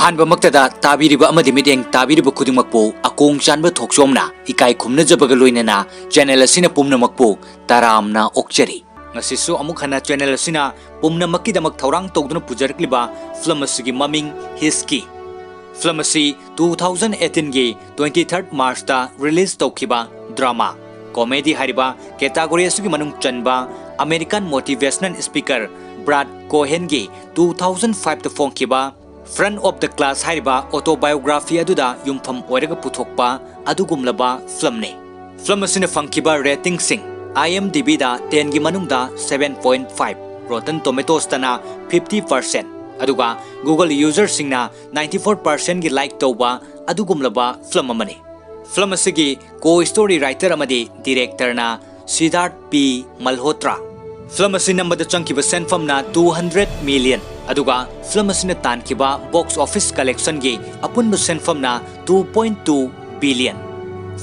अहानबा मक्तदा ताबिरिबा अमदि मिदेंग ताबिरिबा खुदिंगमक्पो अकोंग चानबा थोकसोमना इकाई खुमना जबगा लोइनना चैनल असिना पुमनमक्पो तारामना ओक्चरी ngasisu amuk hana channel asina pumnamakki damak thorang togduna pujarkliba film asigi maming Hichki film asi 2018 gi 23rd March ta release tokhiba drama comedy hariba category asigi manung chanba American motivational speaker Cohen gi 2005 ta fongkiba front of the class hariba autobiography aduda yumpham oiraga puthokpa adugumlaba film ne film asina fangkiba rating sing IMDb da 10 gi manungda 7.5 Rotten Tomatoes tana 50% aduga Google user singna 94% gi like tawba adugumlaba film amani film asigi co-story writer amadi director na Siddharth P Malhotra film asina namada changkiba senfam na 200 million aduga film asina tankiba box office collection gi apunba senfam na 2.2 billion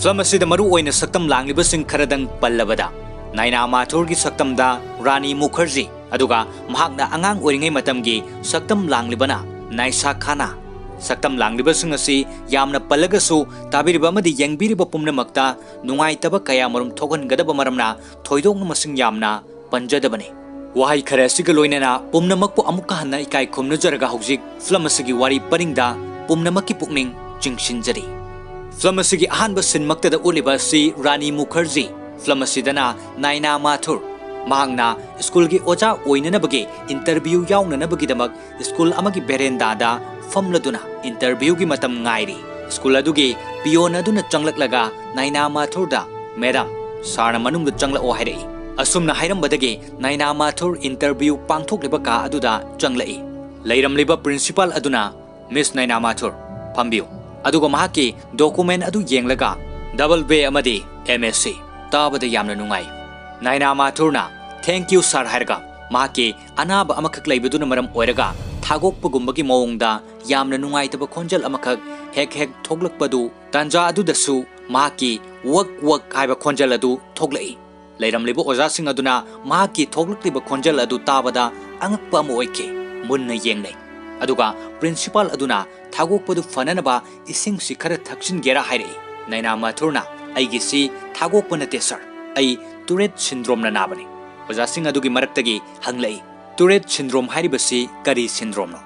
film asida maru oina saktam langliba sing kharadang pallabada Naina Mathur gi saktam da Rani Mukherjee aduga mahakna angang oringai matam gi saktam langlibana Naisa Khana saktam langliba sing asi yamna pallaga su tabiriba amadi yengbiriba pumnamakta nungaitaba kaya marum thogan gadaba maramna thoidong masing yamna panjadabane wahai khare asiga loinana pumnamakpu amukka hanna ikai khumna jaraga hojik film asigi wari paringda pumnamakki pukning chingsinjari film asigi ahanba sinmakta da uliba si Rani Mukherjee film asidana Naina Mathur mahangna school gi oja oinanabagi interview yaunanabagi damak school amagi berenda da famladuna interview gi matam ngairi school adugi pion aduna changlaklaga Naina Mathur da madam sarna manungda changla o hairei asumna hairambadagi Naina Mathur interview pangthokliba ka aduda changlai leiramliba principal aduna Miss Naina Mathur phambiu aduga mahaki document adu yenglaga double bay amadi MSc tabada yamna nungai Naina Mathurna thank you sir harga mahaki anaba amakak leibaduna maram oiraga thagokpagumbagi mawongda yamna nungai taba khonjal amakak hek thoglakpadu tanja adu dasu mahaki work haiba khonjal adu thoglai leiramliba oja sing aduna mahaki thoglakliba khonjal adu tabada angakpa am oike munna yengnai aduga principal aduna thagokpadu fananaba ising sikhara thaksin gera hairei Naina Mathurna aigi si thagokpa nate sir ai Tourette syndrome na nabani oja sing adugi maraktagi hanglai Tourette syndrome hairibasi kari syndrome no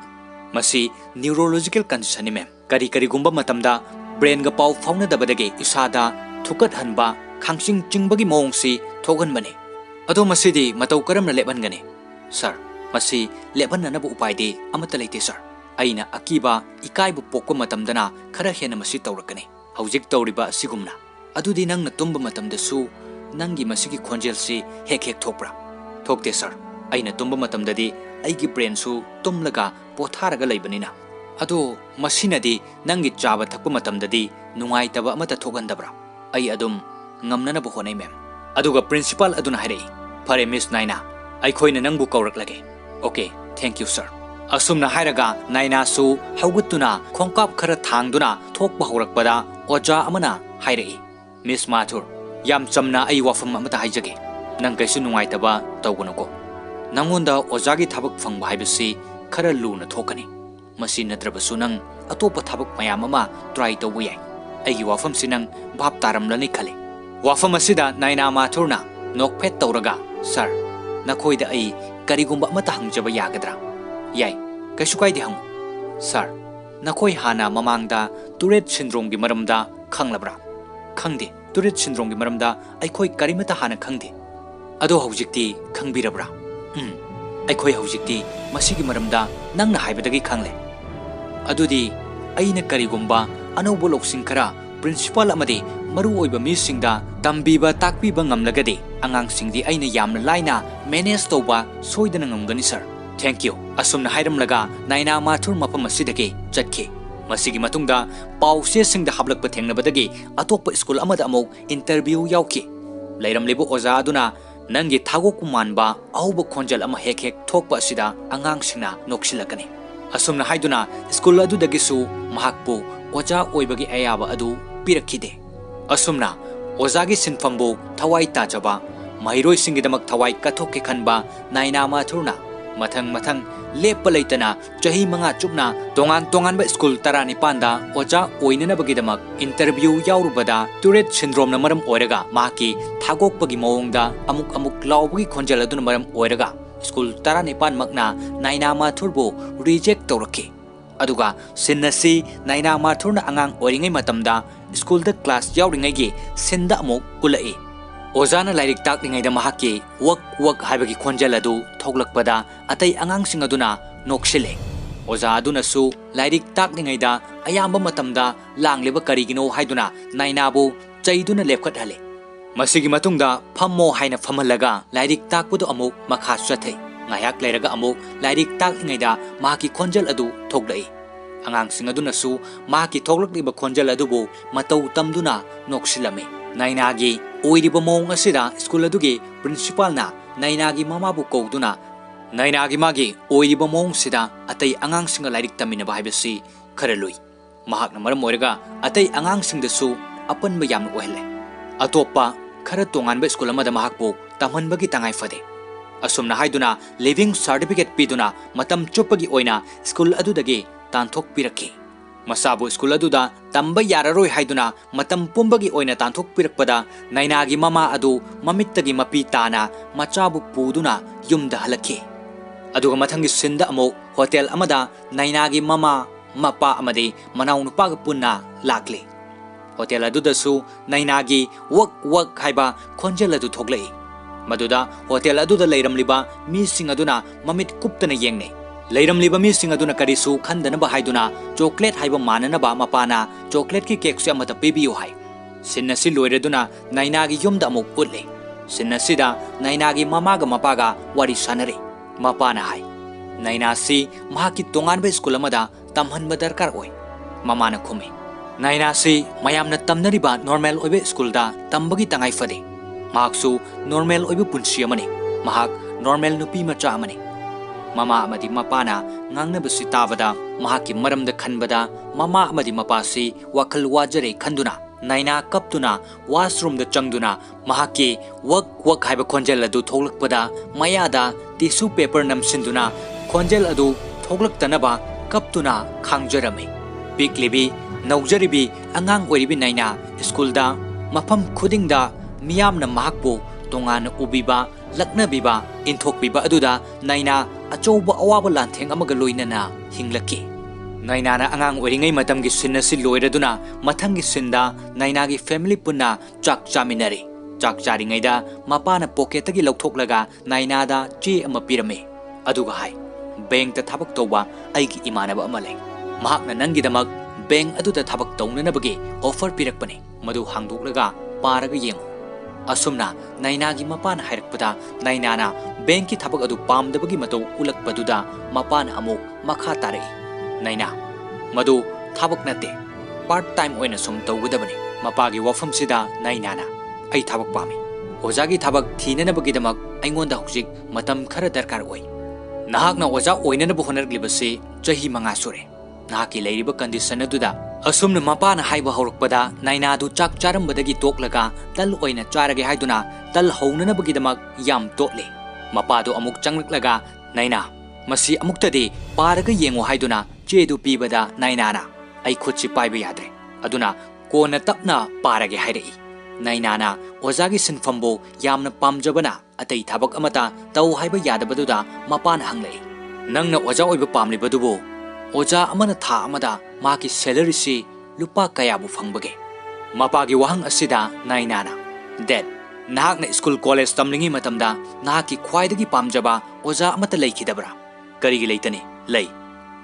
masi neurological condition ni mem kari gumba matamda brain ga pau fauna dabadagi isada thukat hanba khangsing chingbagi mawong si thogan bane ado masidi matau karamna leban gane sir masi leban na bu upai de amata leite sir aina akiba ikai bu pokko matamdana khara hena masi tawrakane hawjik tawriba sigumna adudi nang na tumba matamdasu nangi masigi khonjel si hek thokpra thokte sir aina tumba matamdadi aigi brain su tumlaga potharaga leibanina ado masinadi nangi chaba thakpa matamdadi nungai taba amata thogandabra ai adum ngamnana bu honai mem aduga principal aduna hairei phare Miss Naina ai khoina nangbu kawraklage okay thank you sir asumna hairaga Naina su hawgutuna khongkap khara thangduna thokpa horakpada oja amana hairei Miss Mathur yam chamna ai wafam amata haijage nang kaisu nungai taba tawgunako nangonda ojagi thabak phangba haibasi khara luna thokani masi natrabasu nang atopa thabak mayam ama try tawbu yai aigi wafam sinang bhap taramlani khale wafam asida Naina Mathurna nokphet tawraga sir nakhoida ai karigumba amata hangjaba yagadra yai kaisu kaide hang sir nakhoi hana mamangda Tourette syndrome gi maramda khanglabra khangde Tourette syndrome gi maramda aikhoi karimata hana khangde ado hawjikti khangbirabra aikhoi hawjikti masigi maramda nangna haibadagi khangle adudi aina karigumba anaubo loksing khara principal amadi maru oiba mi singda tambiba takbiba ngamlagade angang singdi aina yamna laina manage toba soidana ngamgani sir thank you asumna hairamlaga Naina Mathur mapam asidage chatke masigi matungda pause singda hablakpa thengnabadagi atokpa school amada amok interview yauki leiramlibu oja aduna nangi thagokku manba auba khonjal ama hek thokpa asida angang singna noksilakani asumna haiduna school adudagi su mahakpu oja oibagi ayaba adu pirakhide asumna ojagi sinfambu thawai tajaba mairoi singidamak thawai kathokke khanba Naina Mathurna Mathang mathang lepa leitana chahi manga chupna tongan tongan ba school tarani panda oja oinana bagidamak interview yaurubada Tourette syndrome na maram oiraga maki thagok pagi mawongda amuk lawbagi khonjal aduna maram oiraga school tarani pan makna naina mathurbo reject tawraki aduga sinnasi naina mathurna angang oringai matamda school da class yauringai gi sinda amuk ulai Ozana lairik taklingai da mahaki wak haibagi khonjal adu thoglakpada atai angang sing aduna noksile Oza aduna su lairik taklingai da ayamba matamda langleba karigino haiduna nainabu chaiduna lepkhat hale masigi matungda phammo haina phamalaga lairik takpudu amuk makha chathai ngayak leiraga amuk lairik taklingai da mahaki khonjal adu thoglai angang sing aduna su mahaki thoglakliba khonjal adubu matau tamduna noksilame Nainagi oiriba mong asida school adugi principal na Nainagi mama bu kauduna Nainagi magi oiriba mong sida atay angang singa lairik tamina bahibasi kharalui mahak na maram oiraga atay angang singda su apan ba yamna ohle atopa khara tongan ba school amada mahak bu tamhan bagi tangai fade asumna haiduna living certificate piduna matam chopagi oina school adudagi tanthok piraki Masabu school aduda tamba yararoi haiduna matam pumbagi oina tanthok pirakpada nainagi mama adu mamittagi mapi tana machabu puduna yumda halakhi aduga mathangi sinda amo hotel amada nainagi mama mapa amadi manau nupaga punna lakli hotel aduda su nainagi wak haiba khonjel adu thoglei maduda hotel aduda leiramliba mi sing aduna mamit kuptana yengne Leiramliba mi sing aduna karisu khandana ba haiduna chocolate haiba manana ba mapana chocolate ki cake se amata pibiu hai sinna si loireduna nainagi yumda amuk utle sinna sida nainagi mama ga mapaga wari sanare mapana hai naina si mahaki tongan ba school amada tamhan ba darkar oi mamana khumi naina si mayamna tamnari ba normal oibe school da tambagi tangai fade mahaksu normal oibe punsi amani mahak normal nupi macha amani Mama amadi mapana ngangna basi tabada mahaki maramda khanbada mama amadi mapasi wakal wajare khanduna naina kaptuna washroom da changduna mahaki wak haiba khonjel adu thoglakpada mayada tissue paper namsinduna khonjel adu thoglaktanaba kaptuna khangjarame piklibi naujaribi angang oiribi naina school da mafam khudingda miyamna mahakbu tongana ubiba lakna biba inthok biba aduda naina achouba awaba lantheng amaga loinana hinglaki naina na angang oringai matamgi sinna si loiraduna mathangi sinda naina gi family punna chak chaminare chak charingai da mapana pocket gi lokthok naina da che ama pirame aduga hai bank ta thabak toba aigi imanaba amalai mahakna nangi damak bank aduda thabak townanabagi offer pirakpane madu hangdoklaga paraga yengo Asumna nainagi mapana hairakpada nainana banki thabak adu pamdabagi matau ulakpaduda mapana amuk makha tarai naina madu thabak nate part time oina sum tawgudabani mapagi wafam sida nainana ai thabak pami ojagi thabak thinanabagi damak aingonda hojik matam khara darkar oi nahakna oja oinana bu honarglibase chahi manga sure nahaki leiriba condition aduda Asumna mapana haiba horukpada naina du chak charambadagi toklaga tal oina charage haiduna tal hounana bagidamak yam totle mapadu amuk changlaklaga naina masi amuktadi paraga yengo haiduna chedu pibada nainana ai khutchi paiba yadre aduna kona tapna parage hairei nainana ojagi sinfambo yamna pamjabana atai thabak amata tau haiba yadabaduda mapana hanglei nangna oja oiba pamlibadubo Oja amana tha amada maki salary si lupa kaya bu fangbage mapagi wahang asida nainana that nahakna school college tamlingi matamda nahaki khwaidagi pamjaba oja amata leikidabra karigi leitane lei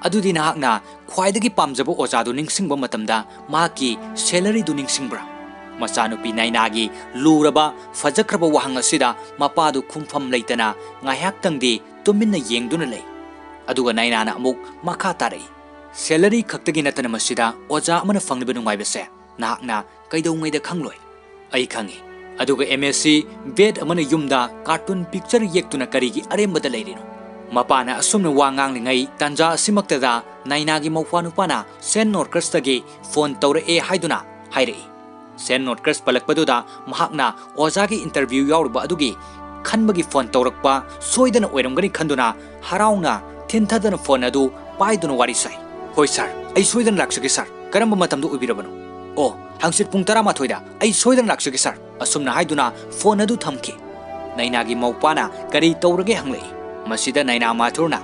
adudi nahakna khwaidagi pamjaba oja du ningsingba matamda maki salary du ningsingbra machanupi nainagi luraba fajakraba wahang asida mapadu khumfam leitana ngayak tangdi tuminna yengduna lei aduga nainana amuk makha tarai salary khaktagi natana masida oja amana fangliba nungaibase nahakna kaidongaida khangloi ai khangi aduga MSc bed amana yumda cartoon picture yektuna karigi arembada leirino mapana asumna wangang lingai tanja simaktada nainagi mawfanupana sen norkers tagi phone tawra e haiduna hairei sen norkers palakpaduda mahakna oja gi interview yaurba adugi खनबगी phone तौरक्पा सोइदन ओइरमगनी खंदुना हराउना थिनथदन phone अदु पाइदुन वारी साइ होय सर आई सोइदन लाक्सगे सर करम मतमदु उबिरबनो ओ हंसित पुंग 12 दा आई सोइदन लाक्सगे सर असुमना हाइदुना फोन अदु थमके नैनागी मौपाना करी तौरगे हंगले मसिदा नैना माथुरना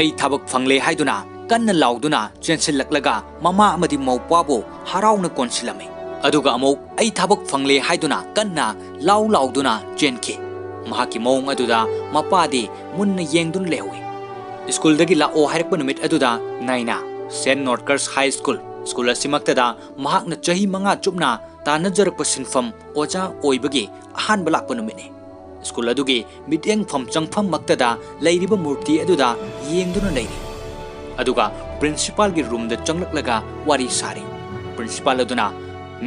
आई थबक फंगले हाइदुना कन्न लाउदुना चेंसिलक्लगा ममा अमदि मौपाबो हराउना कोनसिलमे अदुगा अमोक आई थबक फंगले हाइदुना कन्ना लाउ लाउदुना चेनके महाकी मौंग अदुदा मपादी मुन्न येंगदुन लेहुई स्कूल दगी लाओ हाइरकप नुमित अदुदा नैना सेंट नॉर्थकर्स हाई स्कूल स्कूल असिमक्तदा महाकना चही मंगा चुपना तानजरक सिनफम ओजा ओइबगी अहानब लाकप नुमितने स्कूल अदुगी मिटेंग फम चंगफम मक्तदा लैरिब मूर्ति अदुदा येंगदुना लैरि अदुगा प्रिंसिपल गी रूम द चंगलक्लगा वारी सारी प्रिंसिपल अदुना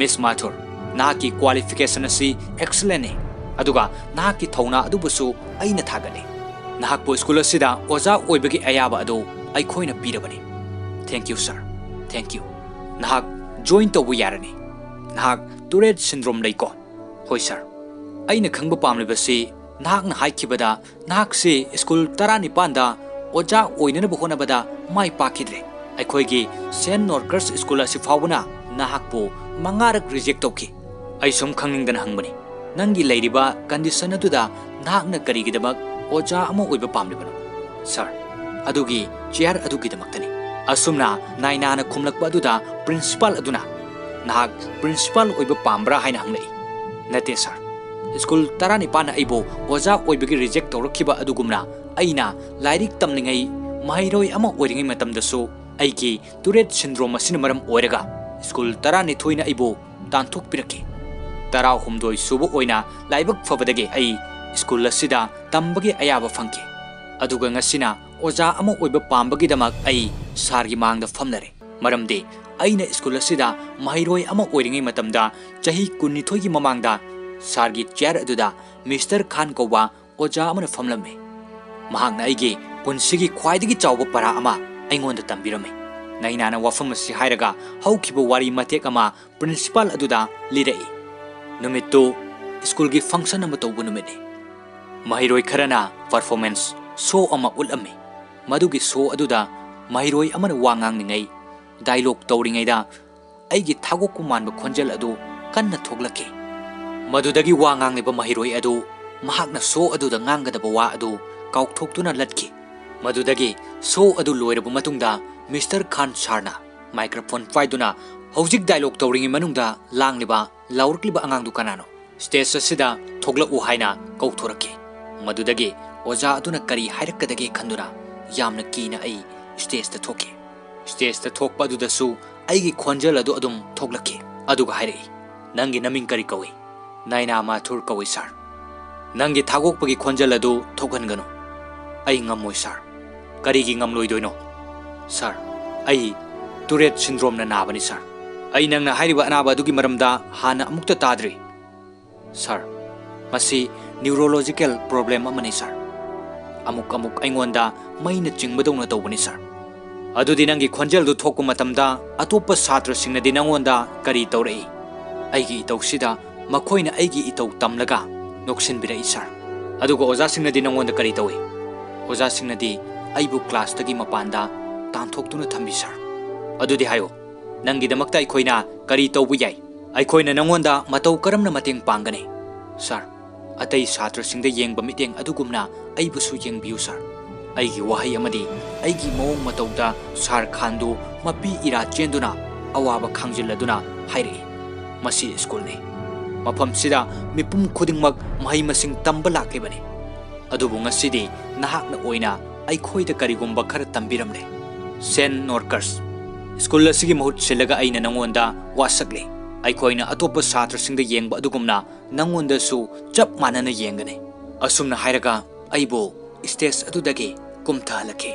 मिस माथुर नाकी क्वालिफिकेशन असि एक्सलेंट है अदुगा नाकी थौना अदुबसु अइना थागले नाकपो स्कूल असिदा ओजा ओइबगी अयाबा अदु अइखोइना पीरबनी thank you sir thank you नाक जॉइन तौबु यारनी नाक टूरेट सिंड्रोम लैको होय सर अइना खंगब पामलिबसि नाकना हाइखिबदा नाकसे स्कूल 19 दा ओजा ओइननब होनबदा माइ पाखिद्रे अइखोइगी सेंट नॉर्थकर्स स्कूल असि फावना नाकपो मंगारक रिजेक्ट तौखि अइ सुम खंगनिंगदन हंगबनी नंगी लैरिबा कंडीशन अदुदा नाकना करिगिदमक ओजा अमा ओइबा पामलिबनो सर अदुगी चेयर अदुगिदमक्तनी असुमना नाइनाना खुमलकबा अदुदा प्रिंसिपल अदुना नाक प्रिंसिपल ओइबा पामब्रा हाइना हंगलै नते सर स्कूल 19 अइबो ओजा ओइबगी रिजेक्ट तौरखिबा अदुगुमना अइना लाइरिक तमनिंगै माहिरोय अमा ओइरिंगै मतमदसु अइगी टूरेट सिंड्रोम असिन मरम ओइरगा स्कूल 19 ना अइबो तांथोक पिरके 19 सुबो ओइना लाइबक फबदगे अइ स्कूल असिदा तंबगी अयाबा फंके अदुगा ngasina ओजा अमा ओइबा पामबगी दमक अइ सारगी मांगदा फमनरे मरमदे अइना स्कूल असिदा माहिरोय अमा ओइरिंगै मतमदा चही 19 गी ममांगदा सारगी चेयर अदुदा मिस्टर खान कोबा ओजा अमन फमलमे महांगना अइगे पुनसिगी ख्वाइदगी चावबा परा अमा अइंगोंदा तंबिरमे नैनाना वफम असि हाइरगा हौखिबा वारी मतेक अमा प्रिंसिपल अदुदा लिरई नुमित्तु स्कूल की फंक्शन अमा तौबु नुमितने महिरोय खरना परफॉर्मेंस शो अमा उलअमे मदुगी शो अदुदा महिरोय अमन वांगांगनिङै डायलॉग तौरिङैदा अइगी थागोकु मानबा खोंजेल अदु कन्ना थोगलके मदुदगी वांगांगलिबा महिरोय अदु महाकना शो अदुदा ngangadaba wa adu kaukthoktuna latki madudagi show अदु लोइरबा मतुंगदा मिस्टर खान सारना माइक्रोफोन पाइदुना हौजिक डायलॉग तौरिङै मनुंगदा लांगलिबा लाउरक्लिबा अंगांगदु कनानो स्टेज असिदा थोगलउ हाइना कौथोरके मदुदगी ओजा अदुना करी हाइरक्कदगे खंदुना यामना कीना अइ स्टेज ता थोके स्टेज ता थोकपा अदुदसु अइगी खोंजल अदु अदुम थोगलके अदुगा हाइरई नंगी नमिंग करी कवि नाइना माथुर कवि सर नंगी थागोकपगी खोंजल अदु थोगनगनो अइ ngамोइ सर करीगी ngамलोइदोइनो सर अइ टूरेट सिंड्रोम ना नाबनी सर अइ नंगना हाइरिबा अनाबा अदुगी मरमदा हाना अमुक्ता ताद्रि सर मसी न्यूरोलॉजिकल प्रॉब्लम अमनी सर अमुक अमुक अइंगोंदा मैना चिंगबदौना तौबनी सर अदुदी नंगी खोंजल दु थोकु मतमदा अतोप छात्र सिंगनदी नंगोंदा करी तौरई अइगी इतौसिदा मखोइना अइगी इतौ तमलगा नोक्सिनबिरई सर अदुगा ओजा सिंगनदी नंगोंदा करी तौई ओजा सिंगनदी अइबु क्लास तगी मपांदा तांथोक्तुना थंबि सर अदुदी हायो नंगी दमक्ता अइखोइना करी तौबु याई अइखोइना नंगोंदा मतौ करमना मतेंग पांगने सर अतै छात्र सिंगदा येंगबा मिटेंग अदुगुमना अइबुसु येंगबियु सर अइगी वहाई अमदी अइगी मोंग मतौदा सर खानदु मपी इरा चेंदुना अवाबा खांजिलदुना हाइरे मसी स्कूल ने मफम सिदा मिपुम खुदिंगमक महै मसिंग तंबा लाकेबने अदुबु ngasidi nahakna oina अइखोइदा करिगुम्बा खर तंबिरमने सेंट नॉर्थकर्स स्कूल असigi mahut silaga aina nangonda wasakle अइखोइना अतोप छात्र सिंगदा येंगबा अदुगुमना नंगोंदा सु चप मानना येंगने असुमना हाइरगा अइबो स्टेज अदुदगे कुमथालके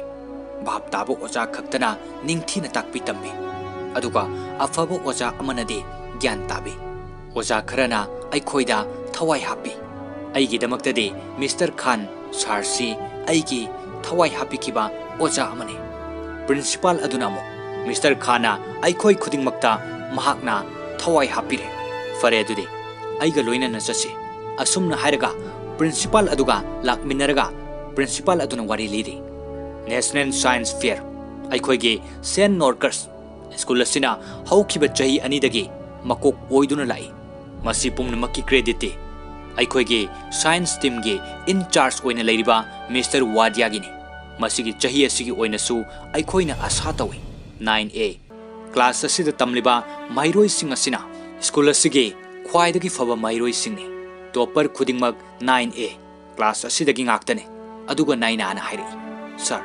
भाप ताबो ओजा खक्तना निंगथीना ताकपि तंबि अदुगा अफबो ओजा अमनदे ज्ञान ताबि ओजा खरना अइखोइदा थवाई हापि अइगी दमक्तदे मिस्टर खान सारसी अइगी थवाई हापिकिबा ओजा अमने प्रिंसिपल अदुनामो मिस्टर खाना अइखोइ खुदिंगमक्ता महाकना थवाई हापिरे फरे अदुदे अइगा लोइना नचसे असुमना हाइरगा प्रिंसिपल अदुगा लाकमिनरगा प्रिंसिपल अदुना वारी लिरी नेशनल साइंस फेयर अखोइगे सेंट नॉर्कर्स स्कूल असिना हौखिबा चही अनिदगी मकोक ओइदुना लाई मसी पुमनमकी क्रेडिट अखोइगे साइंस टीम गे इंचार्ज ओइना लेरिबा मिस्टर वाडियागिनी मसीगी चही असिगी ओइनसु अखोइना आशा तौई 9A क्लास असिदा तमलिबा माइरोइ सिंग असिना स्कूल असिगे ख्वाइदगी फबा माइरोइ सिंगनी टॉपर खुदिंगमक 9A क्लास असिदगी ngaktane aduga 9 ana hairi sir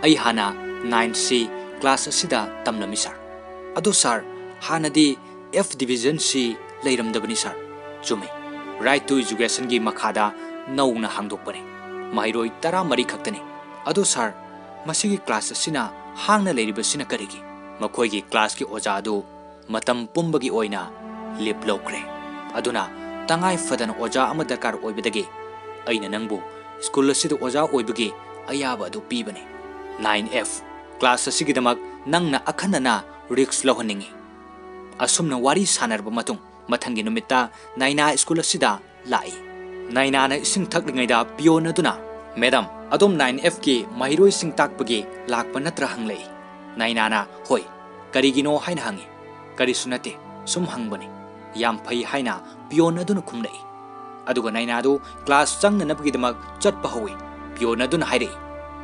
ai hana 9C class असिदा तमलमी सर अदो सर हानदी F division C leiramdabani sir chumi right to education gi makhada nauna hangdokpane mairoi 13 khaktani अदो सर मसीगी क्लास असिना हांगना लेरिबसिना करigi मखोइगी class की ओजा दो मतम पुंबगी ओइना लिप लौक्रे अदुना तंगाई फदन ओजा अम दरकार ओइबदगी अइना नंगबु स्कूल असिदा ओजा ओइबगी अयाबा दु पीबने 9F क्लास असिगी दमक नंगना अखनना रिक्स लौहनिंगी असुमना वारी सानरबा मतुंग मथंगी नुमित्ता नाइना स्कूल असिदा लाई नाइनाना इसिंग थकलिंगैदा पियोन अदुना मैडम अदोम 9F की महिरोइ सिंग ताकपगे लाकपा नत्र हंगलै नाइनाना होय करिगिनो हाइना हंगी करिसु नते सुम हंगबने याम फै हाइना पियोन अदुना खुमलै अदुगा नाइनादो क्लास चंगनबगिदमक चटपा होय पियोन अदुना हाइरै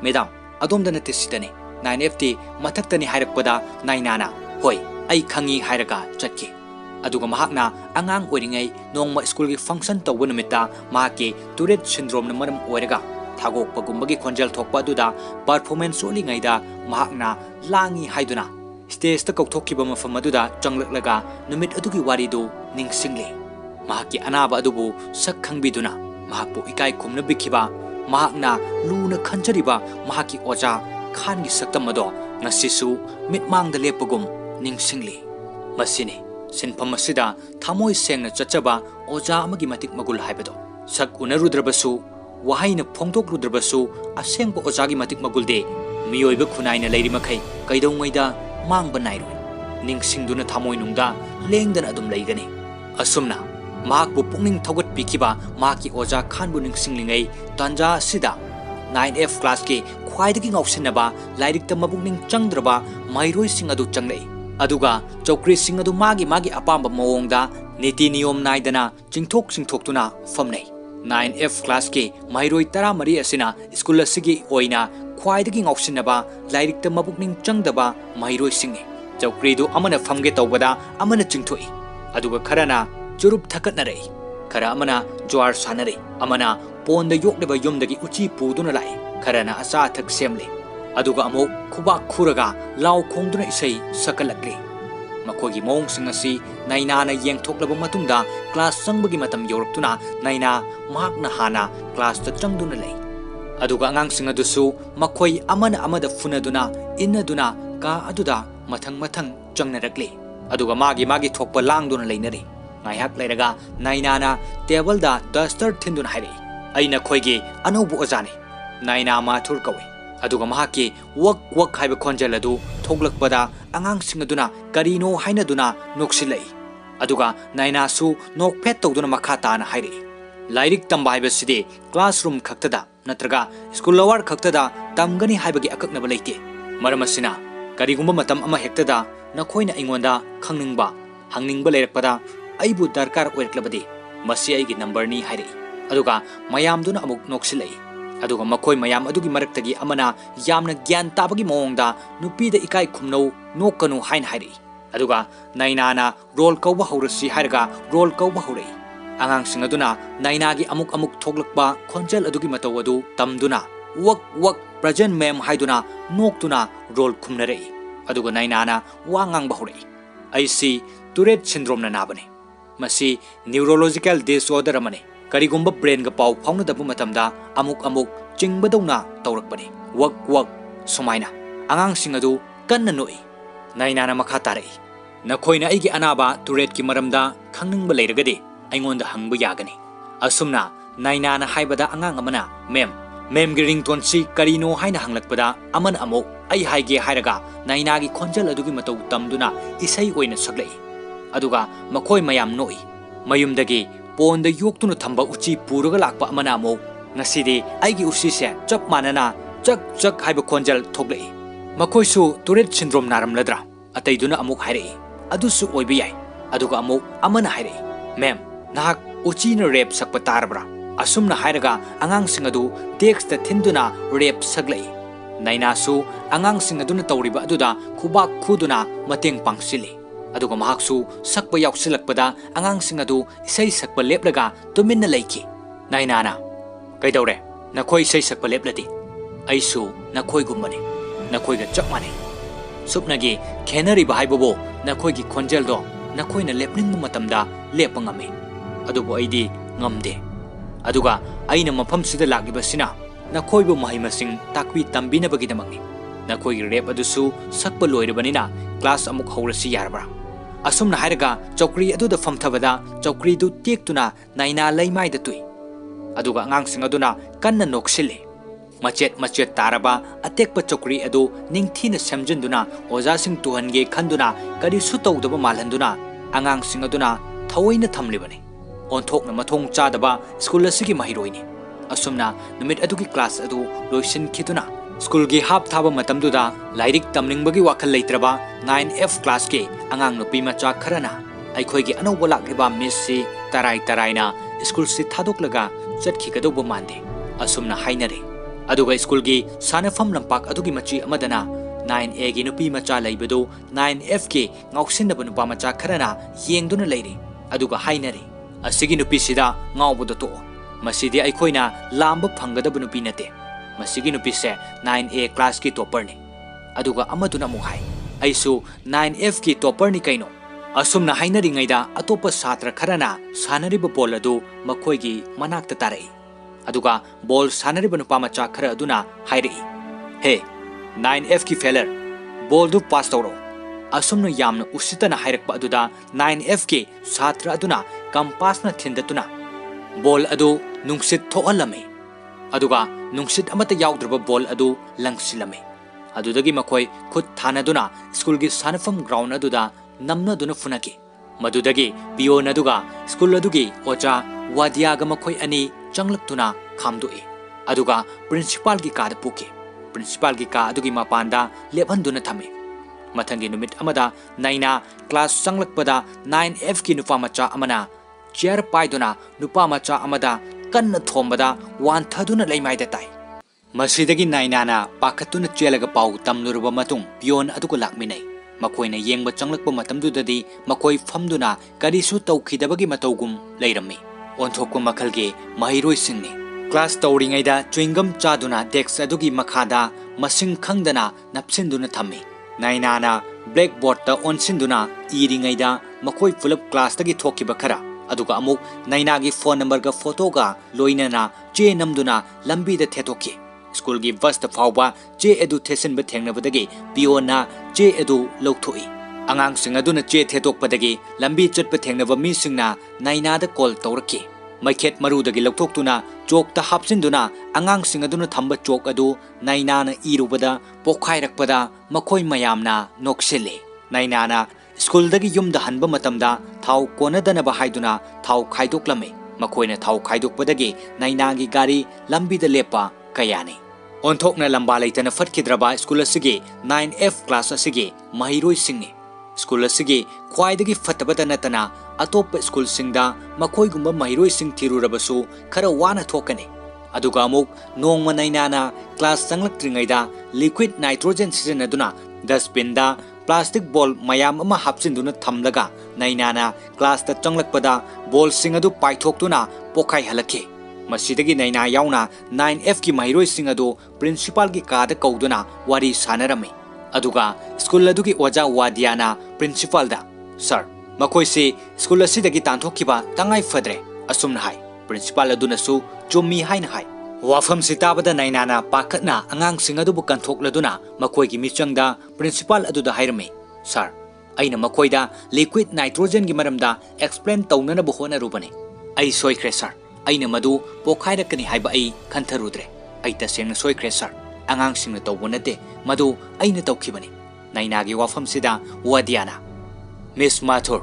मैडम अदोम द नते सिदने 9F ती मथक्तनी हाइरकपदा नाइनाना होय आई खंगी हाइरका चटके अदुगा महाकना अंगांग ओइरिङै नोंमा स्कूल की फंक्शन तौब नुमित्ता माके टुरेट सिंड्रोम न मरम ओइरगा थागोकपगुम्बगी खोंजल थोकपा दुदा परफॉर्मेंस ओलिङैदा महाकना लांगी हाइदुना स्टेज त कौथोकिबा मफम अदुदा चंगलकलगा नुमित अदुगी वारिदो निंगसिंगले महाकी अनाबा अदुबु सक खंगबिदुना महाकपु इकाई खुमना बिखिबा महाकना लूना खंजरिबा महाकी ओजा खानगी सक्तम अदो ngasisu mitmang da lepagum ningsingli masine sinpham asida thamoi sengna chachaba oja amagi matik magul haibado sak unarudrabasu wahaina phongdok rudrabasu asengba ojagi matik magul de miyoiba khunaina leiri makhai kaidongmaida mangba nairu ningsingduna thamoi nungda lengdana adum leigani asumna mahakbu pungning thogot pikiba maki oja khanbu ningsinglingai tanja sida 9F class के ख्वाइदगी ngausinaba lairik ta mabukning changdraba mairoi sing adu changlei aduga chokri sing adu magi apamba mawongda niti niyom naidana chingthok tuna famnei 9F class ke mairoi 13 asina school asigi oina ख्वाइदगी ngausinaba lairik ta mabukning changdaba mairoi singi chokri du amana famge tawbada amana chingthoi aduga kharana churup thakatnarei khara amana jwar sanare amana ponda yokleba yumdagi uchi puduna lai kharana asa thak semle aduga amok khuba khuraga law khongduna isai sakalakle makogi mong singasi naina na yeng thoklaba matungda class sangbagi matam yoraktuna naina mahakna hana class ta changduna lai aduga angang singa dusu makoi amana amada funaduna innaduna ka aduda mathang changnarakle aduga magi thokpa langduna leinare ngaiak leiraga naina na table da duster thinduna haire aina khoige anobu ojani naina mathur kawi aduga mahaki wak haiba khonjal adu thoglakpada angang singaduna karino haina duna noksilai aduga naina su nokphet tawduna makhata na haire lairik tamba haiba sidi classroom khaktada natraga school lawar khaktada tamgani haibagi akaknaba leite maramasina karigumba matam ama hektada nakhoina ingonda khangningba hangningba leirakpada aibu darkar oiklabadi masi aigi number ni haire aduga mayam duna amuk noksilai aduga makoi mayam adugi maraktagi amana yamna gyan tabagi mongda nupi da ikai khumno nokanu hain hairi aduga naina na roll kauba haurasi hairga roll kauba haurei angang sing aduna naina gi amuk thoglakba khonjel adugi matawadu tamduna wak present mem haiduna noktuna roll khumnarei aduga naina na wangang ba haurei aisi Tourette syndrome na nabane masi neurological disorder amane karigumba brain ga pau phawna dabu matamda amuk chingbadawna tawrakbani wak sumaina angang singadu kanna noi naina na makha tare nakhoina aigi anaba Tourette ki maramda khangningba leiragadi aingonda hangbu yagani asumna naina na haibada angang amana mem gi ringtone si karino haina hanglakpada aman amok ai haige hairaga naina gi khonjal adugi mataw tamduna isai oina saglai aduga makhoi mayam noi mayumdagi ꯄꯣꯟꯗ ꯌꯣꯛꯇꯨꯅ ꯊꯝꯕ ꯎꯆꯤ ꯄꯨꯔꯒ ꯂꯥꯛꯄ ꯑꯃꯅ ꯑꯃꯨꯛ ꯉꯁꯤꯗꯤ ꯑꯩꯒꯤ ꯎꯆꯤꯁꯦ ꯆꯞ ꯃꯥꯟꯅꯅ ꯆꯛ ꯆꯛ ꯍꯥꯏꯕ ꯈꯣꯟꯖꯦꯜ ꯊꯣꯛꯂꯛꯏ ꯃꯈꯣꯏꯁꯨ ꯇꯨꯔꯦꯠ ꯁꯤꯟꯗ꯭ꯔꯣꯝ ꯅꯥꯔꯝꯂꯗ꯭ꯔꯥ ꯑꯇꯩꯗꯨꯅ ꯑꯃꯨꯛ ꯍꯥꯏꯔꯛꯏ ꯑꯗꯨꯁꯨ ꯑꯣꯏꯕ ꯌꯥꯏ ꯑꯗꯨꯒ ꯑꯃꯨꯛ ꯑꯃꯅ ꯍꯥꯏꯔꯛꯏ ꯃꯦꯝ ꯅꯍꯥꯛ ꯎꯆꯤꯅ ꯔꯦꯞ ꯁꯛꯄ ꯇꯥꯔꯕ꯭ꯔꯥ ꯑꯁꯨꯝꯅ ꯍꯥꯏꯔꯒ ꯑꯉꯥꯡꯁꯤꯡ ꯑꯗꯨ ꯗꯦꯛꯁꯇ ꯊꯤꯟꯗꯨꯅ ꯔꯦꯞ ꯁꯛꯂꯛꯏ ꯅꯥꯏꯅꯥꯁꯨ ꯑꯉꯥꯡꯁꯤꯡ ꯑꯗꯨꯅ ꯇꯧꯔꯤꯕ ꯑꯗꯨꯗ ꯈꯨꯕꯥꯛ ꯈꯨꯗꯨꯅ ꯃꯇꯦꯡ ꯄꯥꯡꯁꯤꯜꯂꯤ ꯑꯗꯨꯒ ꯃꯍꯥꯛꯁꯨ ꯁꯛꯄ ꯌꯥꯎꯁꯤꯜꯂꯛꯄꯗ ꯑꯉꯥꯡꯁꯤꯡ ꯑꯗꯨ ꯏꯁꯩ ꯁꯛꯄ ꯂꯦꯞꯂꯒ ꯇꯨꯃꯤꯟꯅ ꯂꯩꯈꯤ ꯅꯥꯏꯅꯥꯅ ꯀꯩꯗꯧꯔꯦ ꯅꯈꯣꯏ ꯏꯁꯩ ꯁꯛꯄ ꯂꯦꯞꯂꯗꯤ ꯑꯩꯁꯨ ꯅꯈꯣꯏꯒꯨꯝꯕꯅꯤ ꯅꯈꯣꯏꯒ ꯆꯞ ꯃꯥꯟꯅꯩ ꯁꯨꯞꯅꯒꯤ ꯈꯦꯟꯅꯔꯤꯕ ꯍꯥꯏꯕꯕꯨ ꯅꯈꯣꯏꯒꯤ ꯈꯣꯟꯖꯦꯜꯗꯣ ꯅꯈꯣꯏꯅ ꯂꯦꯞꯅꯤꯡꯕ ꯃꯇꯝꯗ ꯂꯦꯞꯄ ꯉꯝꯃꯤ ꯑꯗꯨꯕꯨ ꯑꯩꯗꯤ ꯉꯝꯗꯦ ꯑꯗꯨꯒ ꯑꯩꯅ ꯃꯐꯝꯁꯤꯗ ꯂꯥꯛꯂꯤꯕꯁꯤꯅ ꯅꯈꯣꯏꯕꯨ ꯃꯍꯩ ꯃꯁꯤꯡ ꯇꯥꯛꯄꯤ ꯇꯝꯕꯤꯅꯕꯒꯤꯗꯃꯛꯅꯤ ꯅꯈꯣꯏꯒꯤ ꯔꯦꯞ ꯑꯗꯨꯁꯨ ꯁꯛꯄ ꯂꯣꯏꯔꯕꯅꯤꯅ ꯀ꯭ꯂꯥꯁ ꯑꯃꯨꯛ ꯍꯧꯔꯁꯤ ꯌꯥꯔꯕ꯭ꯔꯥ ꯑꯁꯨꯝꯅ ꯍꯥꯏꯔꯒ ꯆꯧꯀ꯭ꯔꯤ ꯑꯗꯨꯗ ꯐꯝꯊꯕꯗ ꯆꯧꯀ꯭ꯔꯤꯗꯨ ꯇꯦꯛꯇꯨꯅ ꯅꯥꯏꯅꯥ ꯂꯩꯃꯥꯏꯗ ꯇꯨꯏ ꯑꯗꯨꯒ ꯑꯉꯥꯡꯁꯤꯡ ꯑꯗꯨꯅ ꯀꯟꯅ ꯅꯣꯛꯁꯤꯜꯂꯤ ꯃꯆꯦꯠ ꯃꯆꯦꯠ ꯇꯥꯔꯕ ꯑꯇꯦꯛꯄ ꯆꯧꯀ꯭ꯔꯤ ꯑꯗꯨ ꯅꯤꯡꯊꯤꯅ ꯁꯦꯝꯖꯤꯟꯗꯨꯅ ꯑꯣꯖꯥꯁꯤꯡ ꯇꯨꯍꯟꯒꯦ ꯈꯟꯗꯨꯅ ꯀꯔꯤꯁꯨ ꯇꯧꯗꯕ ꯃꯥꯜꯍꯟꯗꯨꯅ ꯑꯉꯥꯡꯁꯤꯡ ꯑꯗꯨꯅ ꯊꯑꯣꯏꯅ ꯊꯝꯂꯤꯕꯅꯤ ꯑꯣꯟꯊꯣꯛꯅ ꯃꯊꯣꯡ ꯆꯥꯗꯕ ꯁ꯭ꯀꯨꯜ ꯑꯁꯤꯒꯤ ꯃꯍꯩꯔꯣꯏꯅꯤ ꯑꯁꯨꯝꯅ ꯅꯨꯃꯤꯠ ꯑꯗꯨꯒꯤ ꯀ꯭ꯂꯥꯁ ꯑꯗꯨ ꯂꯣꯏꯁꯤꯟꯈꯤꯗꯨꯅ ꯁ꯭ꯀꯨꯜꯒꯤ ꯍꯥꯞ ꯊꯥꯕ ꯃꯇꯝꯗꯨꯗ ꯂꯥꯏꯔꯤꯛ ꯇꯝꯅꯤꯡꯕꯒꯤ ꯋꯥꯈꯜ ꯂꯩꯇ꯭ꯔꯕ 9F ꯀ꯭ꯂꯥꯁꯀꯤ ꯑꯉꯥꯡ ꯅꯨꯄꯤ ꯃꯆꯥ ꯈꯔꯅ ꯑꯩꯈꯣꯏꯒꯤ ꯑꯅꯧꯕ ꯂꯥꯛꯂꯤꯕ ꯃꯤꯁꯁꯤ ꯇꯔꯥꯏ ꯇꯔꯥꯏꯅ ꯁ꯭ꯀꯨꯜꯁꯤ ꯊꯥꯗꯣꯛꯂꯒ ꯆꯠꯈꯤꯒꯗꯧꯕ ꯃꯥꯟꯗꯦ ꯑꯁꯨꯝꯅ ꯍꯥꯏꯅꯔꯦ ꯑꯗꯨꯒ ꯁ꯭ꯀꯨꯜꯒꯤ ꯁꯥꯟꯅꯐꯝ ꯂꯝꯄꯥꯛ ꯑꯗꯨꯒꯤ ꯃꯆꯤ ꯑꯃꯗꯅ 9Aꯒꯤ ꯅꯨꯄꯤ ꯃꯆꯥ ꯂꯩꯕꯗꯨ 9Fꯀꯤ ꯉꯥꯎꯁꯤꯟꯅꯕ ꯅꯨꯄꯥ ꯃꯆꯥ ꯈꯔꯅ ꯌꯦꯡꯗꯨꯅ ꯂꯩꯔꯤ ꯑꯗꯨꯒ ꯍꯥꯏꯅꯔꯤ ꯑꯁꯤꯒꯤ ꯅꯨꯄꯤꯁꯤꯗ ꯉꯥꯎꯕꯗ ꯇꯣꯛꯑꯣ ꯃꯁꯤꯗꯤ ꯑꯩꯈꯣꯏꯅ ꯂꯥꯝꯕ ꯐꯪꯒꯗꯕ ꯅꯨꯄꯤ ꯅꯠꯇꯦ ꯃꯁꯤꯒꯤ ꯅꯨꯄꯤꯁꯦ 9A ꯀ꯭ꯂꯥꯁꯀꯤ ꯇꯣꯞꯄꯔꯅꯤ ꯑꯗꯨꯒ ꯑꯃꯗꯨꯅ ꯑꯃꯨꯛ ꯍꯥꯏ ꯑꯩꯁꯨ 9Fꯀꯤ ꯇꯣꯞꯄꯔꯅꯤ ꯀꯩꯅꯣ ꯑꯁꯨꯝꯅ ꯍꯥꯏꯅꯔꯤꯉꯩꯗ ꯑꯇꯣꯞꯄ ꯁꯥꯇ꯭ꯔ ꯈꯔꯅ ꯁꯥꯟꯅꯔꯤꯕ ꯕꯣꯜ ꯑꯗꯨ ꯃꯈꯣꯏꯒꯤ ꯃꯅꯥꯛꯇ ꯇꯥꯔꯛꯏ ꯑꯗꯨꯒ ꯕꯣꯜ ꯁꯥꯟꯅꯔꯤꯕ ꯅꯨꯄꯥ ꯃꯆꯥ ꯈꯔ ꯑꯗꯨꯅ ꯍꯥꯏꯔꯛꯏ ꯍꯦ 9Fꯀꯤ ꯐꯦꯂꯔ ꯕꯣꯜꯗꯨ ꯄꯥꯁ ꯇꯧꯔꯣ ꯑꯁꯨꯝꯅ ꯌꯥꯝꯅ ꯎꯁꯤꯠꯇꯅ ꯍꯥꯏꯔꯛꯄ ꯑꯗꯨꯗ 9Fꯀꯤ ꯁꯥꯇ꯭ꯔ ꯑꯗꯨꯅ ꯀꯝꯄꯥꯁꯅ ꯊꯤꯟꯗꯠꯇꯨꯅ ꯕꯣꯜ ꯑꯗꯨ ꯅꯨꯡꯁꯤꯠ ꯊꯣꯛꯍꯜꯂꯝꯃꯤ ꯑꯗꯨꯒ ꯅꯨꯡꯁꯤꯠ ꯑꯃꯠꯇ ꯌꯥꯎꯗ꯭ꯔꯕ ꯕꯣꯜ ꯑꯗꯨ ꯂꯪꯁꯤꯜꯂꯝꯃꯤ ꯑꯗꯨꯗꯒꯤ ꯃꯈꯣꯏ ꯈꯨꯠ ꯊꯥꯅꯗꯨꯅ ꯁ꯭ꯀꯨꯜꯒꯤ ꯁꯥꯟꯅꯐꯝ ꯒ꯭ꯔꯥꯎꯟ ꯑꯗꯨꯗ ꯅꯝꯅꯗꯨꯅ ꯐꯨꯅꯈꯤ ꯃꯗꯨꯗꯒꯤ ꯄꯤꯌꯣꯟ ꯑꯗꯨꯒ ꯁ꯭ꯀꯨꯜ ꯑꯗꯨꯒꯤ ꯑꯣꯖꯥ ꯋꯥꯗꯤꯌꯥꯒ ꯃꯈꯣꯏ ꯑꯅꯤ ꯆꯪꯂꯛꯇꯨꯅ ꯈꯥꯝꯗꯣꯛꯏ ꯑꯗꯨꯒ ꯄ꯭ꯔꯤꯟꯁꯤꯄꯥꯜꯒꯤ ꯀꯥꯗ ꯄꯨꯈꯤ ꯄ꯭ꯔꯤꯟꯁꯤꯄꯥꯜꯒꯤ ꯀꯥ ꯑꯗꯨꯒꯤ ꯃꯄꯥꯟꯗ ꯂꯦꯞꯍꯟꯗꯨꯅ ꯊꯝꯃꯤ ꯃꯊꯪꯒꯤ ꯅꯨꯃꯤꯠ ꯑꯃꯗ ꯅꯥꯏꯅꯥ ꯀ꯭ꯂꯥꯁ ꯆꯪꯂꯛꯄꯗ 9Fꯀꯤ ꯅꯨꯄꯥ ꯃꯆꯥ ꯑꯃꯅ ꯆꯤꯌꯔ ꯄꯥꯏꯗꯨꯅ ꯅꯨꯄꯥ ꯃꯆꯥ ꯑꯃꯗ ꯀꯟꯅ ꯊꯣꯝꯕꯗ ꯋꯥꯟꯊꯗꯨꯅ ꯂꯩꯃꯥꯏꯗ ꯇꯥꯏ ꯃꯁꯤꯗꯒꯤ ꯅꯥꯏꯅꯥꯅ ꯄꯥꯈꯠꯇꯨꯅ ꯆꯦꯜꯂꯒ ꯄꯥꯎ ꯇꯝꯂꯨꯔꯕ ꯃꯇꯨꯡ ꯄꯤꯌꯣꯟ ꯑꯗꯨꯒ ꯂꯥꯛꯃꯤꯟꯅꯩ ꯃꯈꯣꯏꯅ ꯌꯦꯡꯕ ꯆꯪꯂꯛꯄ ꯃꯇꯝꯗꯨꯗꯗꯤ ꯃꯈꯣꯏ ꯐꯝꯗꯨꯅ ꯀꯔꯤꯁꯨ ꯇꯧꯈꯤꯗꯕꯒꯤ ꯃꯇꯧꯒꯨꯝ ꯂꯩꯔꯝꯃꯤ ꯑꯣꯟꯊꯣꯛꯄ ꯃꯈꯜꯒꯤ ꯃꯍꯩꯔꯣꯏꯁꯤꯡꯅꯤ ꯀ꯭ꯂꯥꯁ ꯇꯧꯔꯤꯉꯩꯗ ꯆ꯭ꯋꯤꯡꯒꯝ ꯆꯥꯗꯨꯅ ꯗꯦꯛꯁ ꯑꯗꯨꯒꯤ ꯃꯈꯥꯗ ꯃꯁꯤꯡ ꯈꯪꯗꯅ ꯅꯞꯁꯤꯟꯗꯨꯅ ꯊꯝꯃꯤ ꯅꯥꯏꯅꯥꯅ ꯕ꯭ꯂꯦꯛꯕꯣꯔꯗꯇ ꯑꯣꯟꯁꯤꯟꯗꯨꯅ ꯏꯔꯤꯉꯩꯗ ꯃꯈꯣꯏ ꯄꯨꯂꯞ ꯀ꯭ꯂꯥꯁꯇꯒꯤ ꯊꯣꯛꯈꯤꯕ ꯈꯔ ꯑꯗꯨꯒ ꯑꯃꯨꯛ ꯅꯥꯏꯅꯥꯒꯤ ꯐꯣꯟ ꯅꯝꯕꯔꯒ ꯐꯣꯇꯣꯒ ꯂꯣꯏꯅꯅ ꯆꯦ ꯅꯝꯗꯨꯅ ꯂꯝꯕꯤꯗ ꯊꯦꯠꯇꯣꯛꯈꯤ ꯁ꯭ꯀꯨꯜꯒꯤ ꯕꯁꯇ ꯐꯥꯎꯕ ꯆꯦ ꯑꯗꯨ ꯊꯦꯠꯆꯤꯟꯕ ꯊꯦꯡꯅꯕꯗꯒꯤ ꯄꯤꯌꯣꯟꯅ ꯆꯦ ꯑꯗꯨ ꯂꯧꯊꯣꯛꯏ ꯑꯉꯥꯡꯁꯤꯡ ꯑꯗꯨꯅ ꯆꯦ ꯊꯦꯠꯇꯣꯛꯄꯗꯒꯤ ꯂꯝꯕꯤ ꯆꯠꯄ ꯊꯦꯡꯅꯕ ꯃꯤꯁꯤꯡꯅ ꯅꯥꯏꯅꯥꯗ ꯀꯣꯜ ꯇꯧꯔꯛꯈꯤ ꯃꯩꯈꯦꯠ ꯃꯔꯨꯗꯒꯤ ꯂꯧꯊꯣꯛꯇꯨꯅ ꯆꯣꯛꯇ ꯍꯥꯞꯆꯤꯟꯗꯨꯅ ꯑꯉꯥꯡꯁꯤꯡ ꯑꯗꯨꯅ ꯊꯝꯕ ꯆꯣꯛ ꯑꯗꯨ ꯅꯥꯏꯅꯥꯅ ꯏꯔꯨꯕꯗ ꯄꯣꯛꯈꯥꯏꯔꯛꯄꯗ ꯃꯈꯣꯏ ꯃꯌꯥꯝꯅ ꯅꯣꯛꯁꯤꯜꯂꯤ ꯅꯥꯏꯅꯥꯅ ꯁ꯭ꯀꯨꯜꯗꯒꯤ ꯌꯨꯝꯗ ꯍꯟꯕ ꯃꯇꯝꯗ ꯊꯥꯎ ꯀꯣꯟꯅꯗꯅꯕ ꯍꯥꯏꯗꯨꯅ ꯊꯥꯎ ꯈꯥꯏꯗꯣꯛꯂꯝꯃꯤ ꯃꯈꯣꯏꯅ ꯊꯥꯎ ꯈꯥꯏꯗꯣꯛꯄꯗꯒꯤ ꯅꯥꯏꯅꯥꯒꯤ ꯒꯥꯔꯤ ꯂꯝꯕꯤꯗ ꯂꯦꯞꯄ ꯀꯌꯥꯅꯤ ꯑꯣꯟꯊꯣꯛꯅ ꯂꯝꯕꯥ ꯂꯩꯇꯅ ꯐꯠꯈꯤꯗ꯭ꯔꯕ ꯁ꯭ꯀꯨꯜ ꯑꯁꯤꯒꯤ 9F ꯀ꯭ꯂꯥꯁ ꯑꯁꯤꯒꯤ ꯃꯍꯩꯔꯣꯏꯁꯤꯡꯅꯤ ꯁ꯭ꯀꯨꯜ ꯑꯁꯤꯒꯤ ꯈ꯭ꯋꯥꯏꯗꯒꯤ ꯐꯠꯇꯕꯇ ꯅꯠꯇꯅ ꯑꯇꯣꯞꯄ ꯁ꯭ꯀꯨꯜꯁꯤꯡꯗ ꯃꯈꯣꯏꯒꯨꯝꯕ ꯃꯍꯩꯔꯣꯏꯁꯤꯡ ꯊꯤꯔꯨꯔꯕꯁꯨ ꯈꯔ ꯋꯥꯅ ꯊꯣꯛꯀꯅꯤ ꯑꯗꯨꯒ ꯑꯃꯨꯛ ꯅꯣꯡꯃ ꯅꯥꯏꯅꯥꯅ ꯀ꯭ꯂꯥꯁ ꯆꯪꯂꯛꯇ꯭ꯔꯤꯉꯩꯗ ꯂꯤꯀ꯭ꯋꯤꯗ ꯅꯥꯏꯇ꯭ꯔꯣꯖꯦꯟ ꯁꯤꯖꯤꯟꯅꯗꯨꯅ ꯗꯁꯕꯤꯟꯗ प्लास्टिक बॉल मयाम अमा हापचिंदुना थमलगा नैनाना क्लास ता चंगलकपदा बॉल सिंग अदु पाइथोक्तुना पोखाई हलखे मसीदगी नैना याउना 9F की महिरोई सिंग अदु प्रिंसिपल की काद कौदुना वारी सानरमे अदुगा स्कूल अदुगी ओजा वादियाना प्रिंसिपल दा सर मकोइसे स्कूल असिदगी तांथोखिबा तंगाई फद्रे असुमना हाय प्रिंसिपल अदुनसु चुम्मी हायना हाय वाफम सिताबदा नैनाना पाखतना अंगांग सिंग अदुबु कंथोक्लदुना मकोइगी मिचंगदा प्रिंसिपल अदुदा हायरमे सर अइना मकोइदा लिक्विड नाइट्रोजन की मरमदा एक्सप्लेन तौननबु होनरुबने अइ सोइख्रे सर अइना मदु पोखाइरकनी हाइबा अइ खंथरुद्रे अइ तसेंगना सोइख्रे सर अंगांग सिंगना तौबु नते मदु अइना तौखिबने नैनागी वाफम सिदा वादियाना मिस माथुर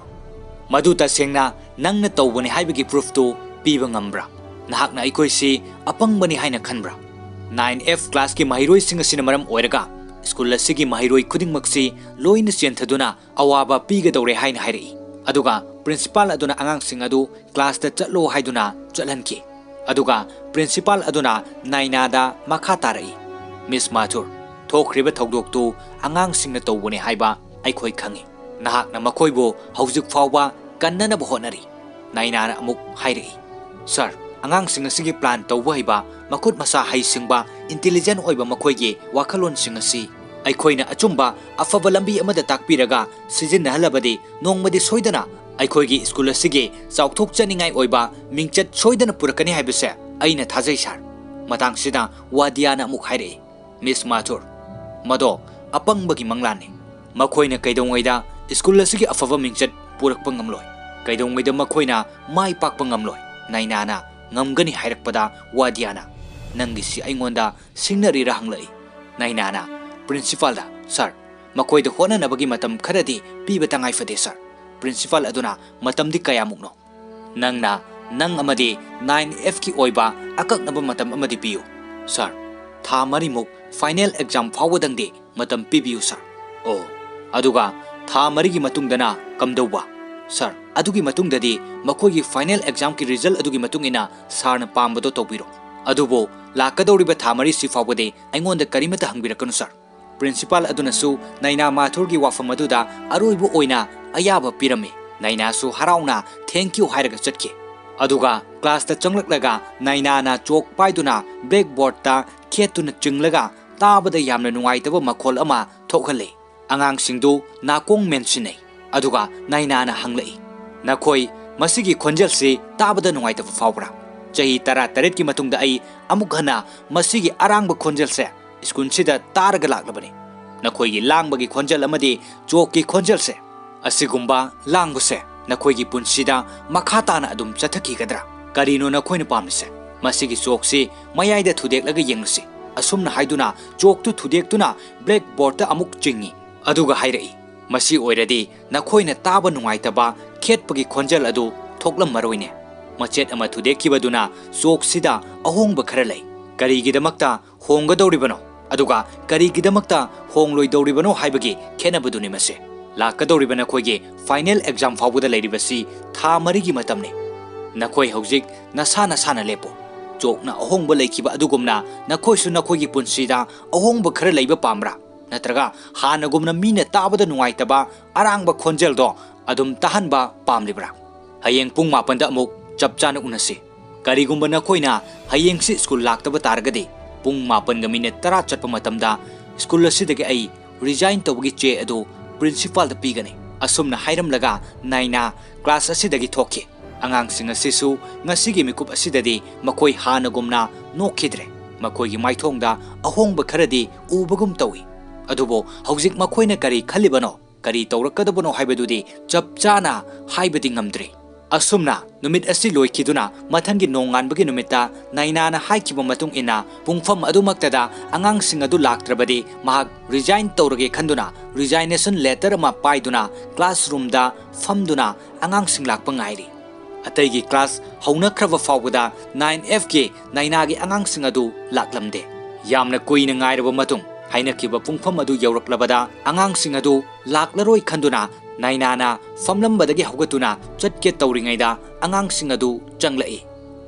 मधु तसेंगना नंगना तौबने हाइबगी प्रूफ तो पीबा ngambra nahakna aikoi si apangbani haina khanbra 9F class ki mahiroi sing asina maram oiraga school asigi mahiroi khuding maksi loina chenthaduna awaba piga dore haina hairi aduga principal aduna angang sing adu class ta chatlo haiduna chalhanki aduga principal aduna naina da makha tarai Miss Mathur thokriba thodok tu angang sing na tawbone haiba aikoi khangi nahakna makoibo haujuk fawba kannana bohonari naina na amuk hairi sir angang sing asigi plan tawba haiba makut masa hai singba intelligent oiba makoigi wakalon sing asi aikoina achumba afaba lambi amada takpiraga sijin halabadi nongmadi soidana aikoigi school asigi chawthok chaningai oiba mingchat soidana purakani haibase aina thajai sar matang sida wadiana amuk hairi Miss Mathur mado apangbagi manglani makoina kaidongaida school asigi afaba mingchat purakpa ngamloi kaidongaida makoina mai pakpa ngamloi nainana ngamgani hairakpada wadiana nangisi aingonda singnari rahanglai nainana principal da sir makoida hona nabagi matam kharadi piba tangai fade sir principal aduna matam di kaya mukno nangna nang amadi 9F ki oiba akak naba matam amadi piu sir tha mari muk final exam fawdang de matam pibiu sir oh aduga tha mari gi matung dana kamdauba sir adugi matung dadi makogi final exam ki result adugi matung ina sarna pambado tobiro adubo lakadoriba tha mari si fawde aingonda karimata hangbirakanu sir principal aduna su naina Mathur gi wafam aduda aroibu oina ayaba pirame naina su harauna thank you hairaga chatki aduga class ta changlaklaga naina na chok paiduna blackboard ta khetuna chinglaga tabada yamna nungaitaba makhol ama thokhale angang singdu nakong mentionai aduga naina na hanglai nakhoi masigi khonjel si tabada nungaitaba fawbra chahi tara taret ki matungda ai amuk hana masigi arangba khonjel se skun sida targa laklabani nakhoi gi langbagi khonjel amadi chok ki khonjel se asigumba langbu se nakhoi gi punsida makhata na adum chathaki gadra karino nakhoi na pamse masigi chok si mayai da thudek laga yengsi asumna haiduna chok tu thudek tuna blackboard ta amuk chingi aduga hairai masi oiradi nakhoi na taba nungaitaba khetpagi khonjel adu thoklam maroine machet ama thudekibaduna chok sida ahongba khara lai karigidamakta hongadoribano aduga karigidamakta hongloidoribano haibagi khenabaduni mase lakadoribana khoige final exam fawbuda leiribasi tha marigi matamne nakhoi hojik nasana sana lepo chokna ahongba leikiba adugumna nakhoi su nakhoigi punsida ahongba khara leiba pamra natraga hanagumna mina tabada nungaitaba arangba khonjel do adum tahanba pamlibra hayeng pung mapanda amuk chapchana unasi karigumba nakhoina hayeng si school laktaba targadi pung mapan ga minute tara chatpa matamda school asidagi ai resign tawgi che adu principal da pigani asumna hairam laga naina class asidagi thoki angang singa sisu ngasigi mikup asidadi makoi hanagumna nokhidre makoi gi maithongda ahongba kharadi ubagum tawi adubo hojik makoina kari khalibano kari tawrakadabano haibadudi chapchana haibadi ngamdri asumna numit asi loikiduna mathangi nonganbagi numita naina na haikiba matung ina pungfam adumaktada angang sing adu laktrabadi mahak resign tawrage khanduna resignation letter ma paiduna classroom da famduna angang sing lakpa ngairi ataigi class hauna khraba fawbada 9F ke naina gi angang sing adu laklamde yamna koina ngairaba matung hainakiba pungfam adu yawraklabada angang sing adu laklaroi khanduna nainana famlambadagi hogatuna chatke tawringaida angang sing adu changlai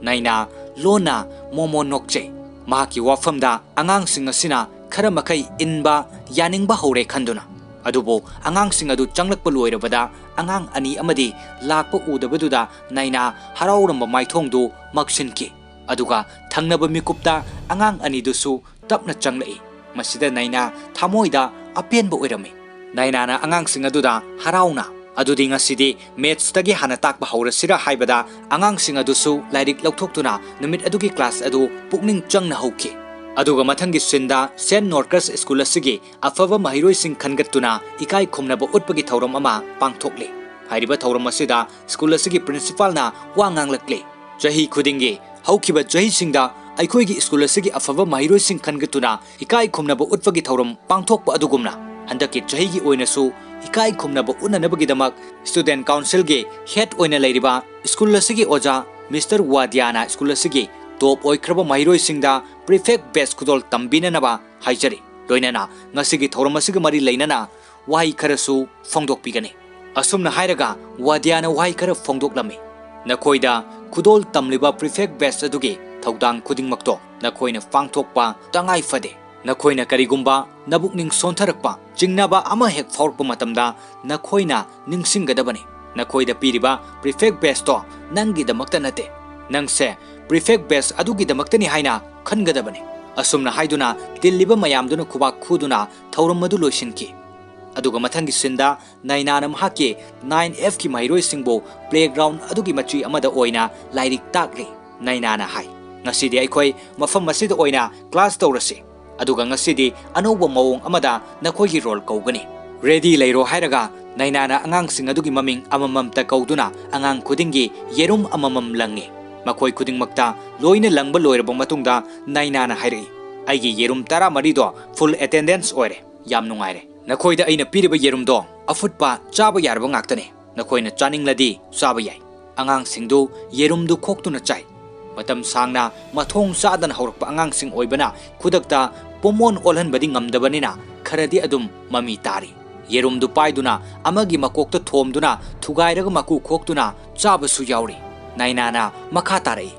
naina lona momo nokche mahaki wafamda angang sing asina khara makai inba yaningba hore khanduna adubo angang sing adu changlakpa loirabada angang ani amadi lakpa udabaduda naina harawramba maithongdu maksinki aduga thangnaba mikupta angang ani dusu tapna changlai masida naina thamoida apenba oirami naina na angang sing aduda harauna adudi ngasidi maths tagi hana takba haurasira haibada angang sing adusu lairik lauthoktuna numit adugi class adu pukning changna hauki aduga mathangi sinda St. Norcus School asigi afava mahiroi sing khangatuna ikai khumnaba utpagi thauram ama pangthokle hairiba thauram asida school asigi principal na wangang lakle jahi khudingi haukiba jahi singda aikhoigi school asigi afava mahiroi sing khangatuna ikai khumnaba utpagi thauram pangthokpa adugumna handaki jahigi oinasu इकाई खुमनब उन्ननबगिदमक student council गे head ओइना लेरिबा school असigi ओजा mister वादियाना school असigi टॉप ओइख्रब महिरोइसिंगदा प्रीफेक्ट बेस्ट खुदोल तंबिननबा हाइजरी लोइनना ngасigi थौरम असigi मरि लेनना वाई खरसु फोंदोकपिगने असुमना हाइरगा वादियाना वाई खर फोंदोकलमे नखोइदा खुदोल तमलिबा प्रीफेक्ट बेस्ट अदुगे थौदांग खुदिंगमक्तो नखोइना फांगथोकपा तंगाई फदे नखोइना करिगुंबा नबुकनिंग सोंथरकपा चिंगनाबा अमा हेक फाउरकपा मतमदा नखोइना निंगसिंगदबने नखोइदा पीरिबा प्रीफेक्ट बेस्टो नंगिदमक्ता नते नंगसे प्रीफेक्ट बेस्ट अदुगिदमक्तनि हाइना खनगदबने असुमना हाइदुना तिल्लिबा मयामदुना खुबा खुदुना थौरम मदु लोइसिनकी अदुगा मथंगी सिंदा नाइनाना महाके 9F की महिरोइसिंगबो प्लेग्राउंड अदुगी मची अमदा ओइना लाइरिक ताकले नाइनाना हाइ ngасidi अखोइ मफम मसिद ओइना क्लास तौरसे अदुगा ngасidi अनौबो मवोंग अमदा नखोइगी रोल कौगनी रेडी लेरो हाइरगा नाइनाना अंगांगसिंग अदुगी ममिंग अमममता कौदुना अंगांग खुदिंगी येरुम अममम लंगे मखोइ खुदिंगमक्ता लोइना लंगबा लोइरबो मतुंगदा नाइनाना हाइरई आइगी येरुम 13 दो फुल अटेंडेंस ओइरे याम नुंगाइरे नखोइदा अइना पीरिबा येरुमदो अफुटपा चाबा यारबा ngakतने नखोइना चानिंगलदी चाबा याय अंगांगसिंगदु येरुमदु खोक्तुना चाइ मतम सांगना मथोंग चादन हौरकपा अंगांगसिंग ओइबना खुदक्ता पोमोन ओलहनबदी ngamdabaniना खरदी अदुम ममी तारी येरुमदु पाइदुना अमगी मकोक्ता थोमदुना थुगाइरगा मकु खोक्तुना चाबसु याउरी नाइनाना मखा तारई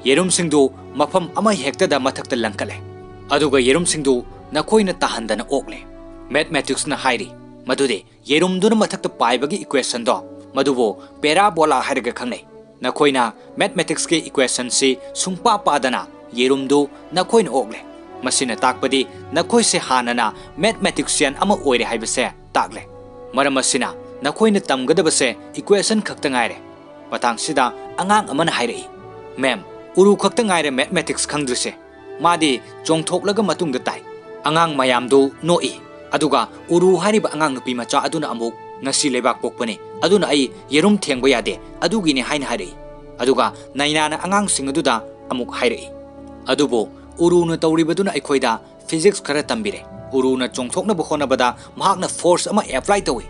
येरुमसिंगदु मफम अमा हेक्तदा मथक्ता लंकले अदुगा येरुमसिंगदु नखोइना ताहंदना ओकले मैथमेटिक्स ना हाइरी मदुदे येरुमदुना मथक्ता पाइबगी इक्वेशन दो मदुबो पैराबोला हाइरगा खंगनै नखोइना मैथमेटिक्स के इक्वेशन से सुंगपा पादना येरुमदु नखोइना ओकले मसिना ताकपदी नखोइ से हानना मैथमेटिक्सियन अमा ओइरे हाइबसे ताकले मरम मसिना नखोइना तमगदबसे इक्वेशन खक्ता ngaire मतांगसिदा अंगांग अमना हाइरई मैम उरु खक्ता ngaire मैथमेटिक्स खंगद्रिसे मादी चोंगथोकलगा मतुंग ताइ अंगांग मयामदु नोई अदुगा उरु हारिबा अंगांग नुपी मचा अदुना अमुक ngasi लेबाक पोकपने अदुना आई येरुम थेंगबा यादे अदुगिने हाइन हाइरई अदुगा नाइनाना अंगांग सिंग अदुदा अमुक हाइरई अदुबो उरुना तौरिबदुना अखोइदा फिजिक्स खरा तंबिरे उरुना चोंगथोकनबा होनबदा महाकना फोर्स अमा एप्लाई तौई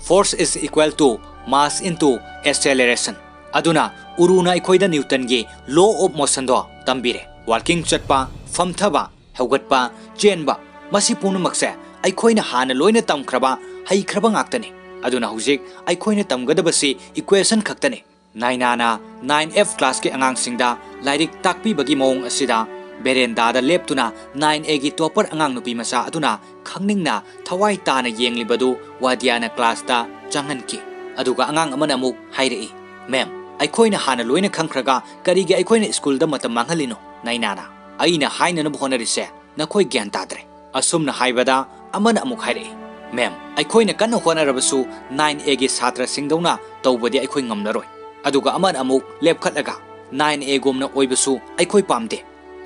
force is equal to mass into acceleration अदुना उरुना अखोइदा न्यूटन गे लॉ ऑफ मोशन दो तंबिरे वाकिंग चटपा फमथबा हौगटपा चेनबा मसी पुनमक्से अखोइना हाना लोइना तमख्रबा हैख्रबा ngakतने अदुना हुजिक अखोइना तमगदबसी इक्वेशन खक्तने नाइनाना 9F क्लास के अंगांगसिंगदा लाइरिक ताकपीबगी मओंग असिदा बेरेंदादा लेप्तुना 9A गी टॉपर अंगांग नुपी मचा अदुना खंगनिंगना थवाई ताना येंगलिबदु वादियाना क्लासता चंगनकी अदुगा अंगांग अमना अमुक हाइरई मैम अखोइना हाना लोइना खंख्रगा करिगे अखोइना स्कूलदा मतम मांगहलिनो नाइनाना अइना हाइनन बहोनरिसे नखोइ ज्ञान ताद्रे असुमना हाइबदा अमना अमुक हाइरई मैम अखोइना कन्न होनरबसु 9A गी छात्र सिंगदौना तौबदि अखोइ ngamnaroy अदुगा अमन अमुक लेपखटलगा 9A गोमना ओइबसु अखोइ पामदे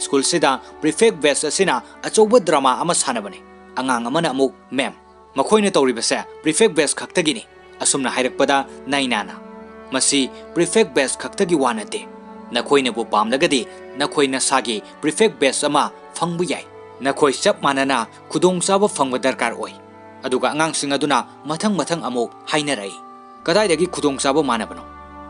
स्कूल सिदा प्रीफेक्ट बेस्ट असिना अचौब ड्रामा अमा सानबने अंगांग अमना अमुक मैम मखोइना तौरिबसे प्रीफेक्ट बेस्ट खक्तगिनी असुमना हाइरकपदा नाइनाना मसी प्रीफेक्ट बेस्ट खक्तगी वानते नखोइना बु पामलगदि नखोइना सागी प्रीफेक्ट बेस्ट अमा फंगबु याय नखोइ सब मानना खुदोंग चाबा फंग दरकार ओइ अदुगा अंगांगसिंग अदुना मथंग मथंग अमुक हाइनरई कदाइदगी खुदोंग चाबा मानबनो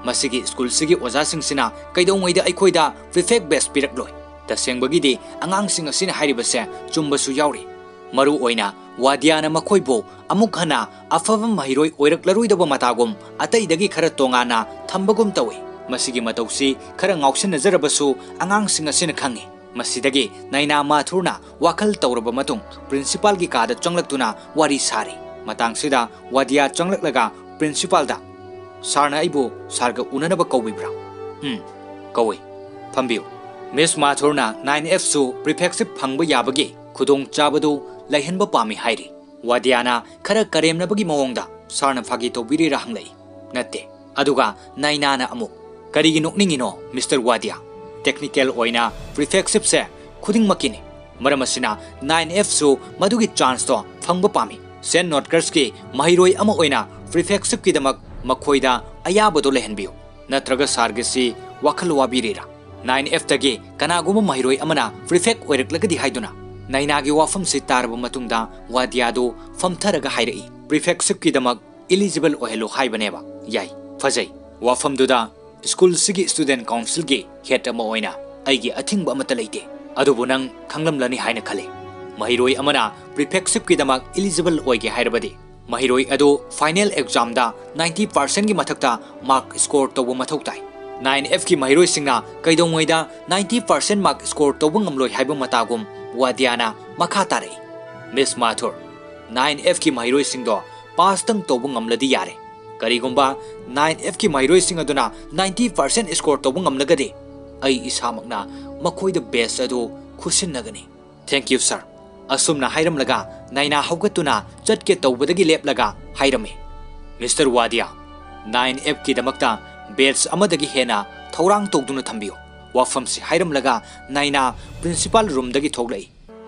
मसिगी स्कूल सिगी ओजासिंगसिना कैदोंगैदा अखोइदा प्रीफेक्ट बेस्ट पिरकलोय तसेंबगीदी अंगांगसिंग असिना हाइरिबसे चुम्बसु याउरी मरु ओइना वादियाना मखोइबो अमुक हना अफबम महिरोय ओइरकलरुइदबो मतागुम अतैदगी खरा तोंगाना थंबगुम तवै मसिगी मतौसी खरा ngausin नजरबसु अंगांगसिंग असिना खंगे मसिदगी नाइना माथुरना वाखल तौरब मतुंग प्रिंसिपल की कादा चंगलक्तुना वारी सारी मतांगसिदा वादिया चंगलक्लगा प्रिंसिपलदा सारना आइबो सारगा उननबा कौबिब्रा कौई फंबियो मिस माथुरना 9F सु प्रीफेक्सिव फंगबा याबगी खुदोंग चाबदु लैहनबा पामी हाइरी वादियाना खरा करेमनबगी मवोंगदा सारना फागी तौबिरी राहंगलै नत्ते अदुगा नाइनाना अमुक करिगी नोकनिंगिनो मिस्टर वादिया टेक्निकल ओइना प्रीफेक्सिव से खुदिंग मकिनी मरमसिना 9F सु मदुगी चांस तो फंगबा पामी सेन नोटकर्स के महिरोय अमा ओइना प्रीफेक्सिव की दमक मखोइदा अयाबदो लेहनबियो नत्रगा सारगसी वखल वाबिरेरा 9F तगे कनागुम महिरोय अमना प्रीफेक्ट ओइरकलगदी हाइदुना नाइनागी वाफम से तारब मतुंगदा वादियादो फमथरगा हाइरई prefectship ki damak eligible ohelo haibane ba yai fajai wafam duda school sigi student council gi head ama oina aigi athing ba mata leite adubu nang khanglam lani haina khale mahiroi amana prefectship ki damak eligible oige hairabadi mahiroi ado final exam da 90% gi mathakta mark score to mathau tai 9F ki mahiroi singna kaidong moida 90% mark score to ngamloi haiba matagum wadiana makha tare Miss Mathur 9F ki mahiroi singdo pass tang to ngamladi yare karigumba 9F ki mahiroi sing aduna 90% score to ngamlagade ai isamakna makhoi the best ado khusin nagani thank you sir asumna hairam laga naina haugatuna chatke tawbadagi lep laga hairame Mr. Wadia 9F ki damakta batch amadagi hena thorang togduna thambiyo wafam si hairam laga naina principal room dagi thoglai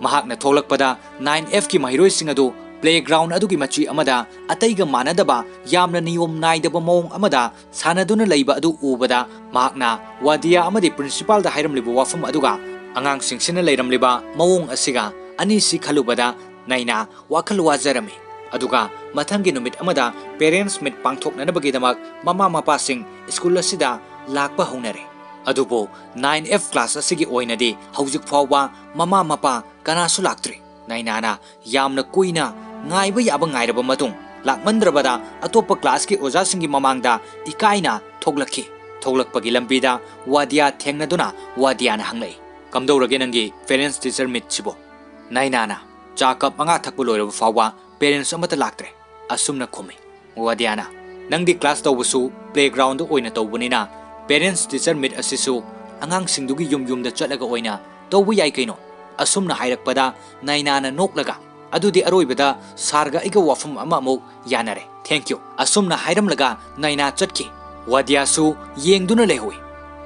mahakna tholakpada 9F ki mahiroi sing adu playground adugi machi amada ataiga manadaba yamna niyom naidaba mong amada sanaduna leiba adu ubada mahakna Wadia amadi principal da hairam libu wafam aduga angang singsina leiram liba mawong asiga ani si khalubada naina wakal wajarame aduga mathangi numit amada parents meet pangthoknanabagi damak mama mapa sing school asida lakpa honare adubo 9F class asigi oinadi haujuk fawba mama mapa kanasu laktre naina yamna kuina ngaiba yaba ngairaba matung lakmandrabada atopa class ki oja singi mamangda ikaina thoglakhi thoglakpagi lambida Wadia thengnaduna Wadiana hanglai kamdorage nangi parents teacher meet chibo naina chakap anga thakbu loiraba fawba parents amata laktre asumna khome Wadiana nangdi class tawbusu playground oina tawbunina parents teacher meet asisu angang singdugi yum da chatlaga oina tawbu yai kaino asumna hairakpada naina noklaga adudi aroibada sarga iga wafam ama amuk yanare thank you asumna hairam laga naina chatki Wadia su yengduna lehoi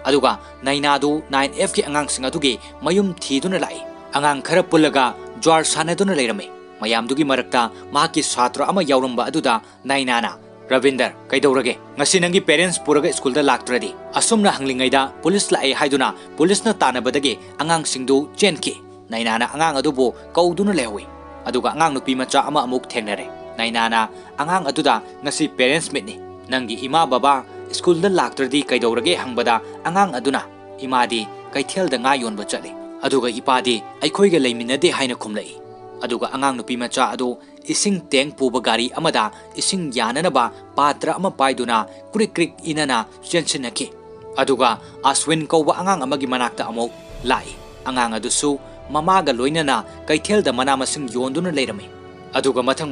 aduga naina du 9F ki angang sing adugi mayum thiduna lai angang khara pulaga jwar sanaduna leirame mayamdugi marakta mahaki satra ama yauramba aduda nainana Ravinder kaidorage ngasi nangi parents puraga school da laktradi asumna hanglingaida police la ai haiduna police na tanabadagi angang singdu chenki nainana angang adubu kauduna lehoi aduga angang nupi macha ama amuk thengnare nainana angang aduda ngasi parents meet ni nangi ima baba school da laktradi kaidorage hangbada angang aduna imadi kaithel da nga yonba chale aduga ipadi aikhoiga leiminade haina khumlai aduga angang nupi macha adu ising teng puba gari amada ising yananaba patra ama paiduna krik krik inana chensinaki aduga Aswin kauba angang amagi manakta amok lai angang adusu mamaga loinana kaithel da manamasing yonduna leirame aduga mathang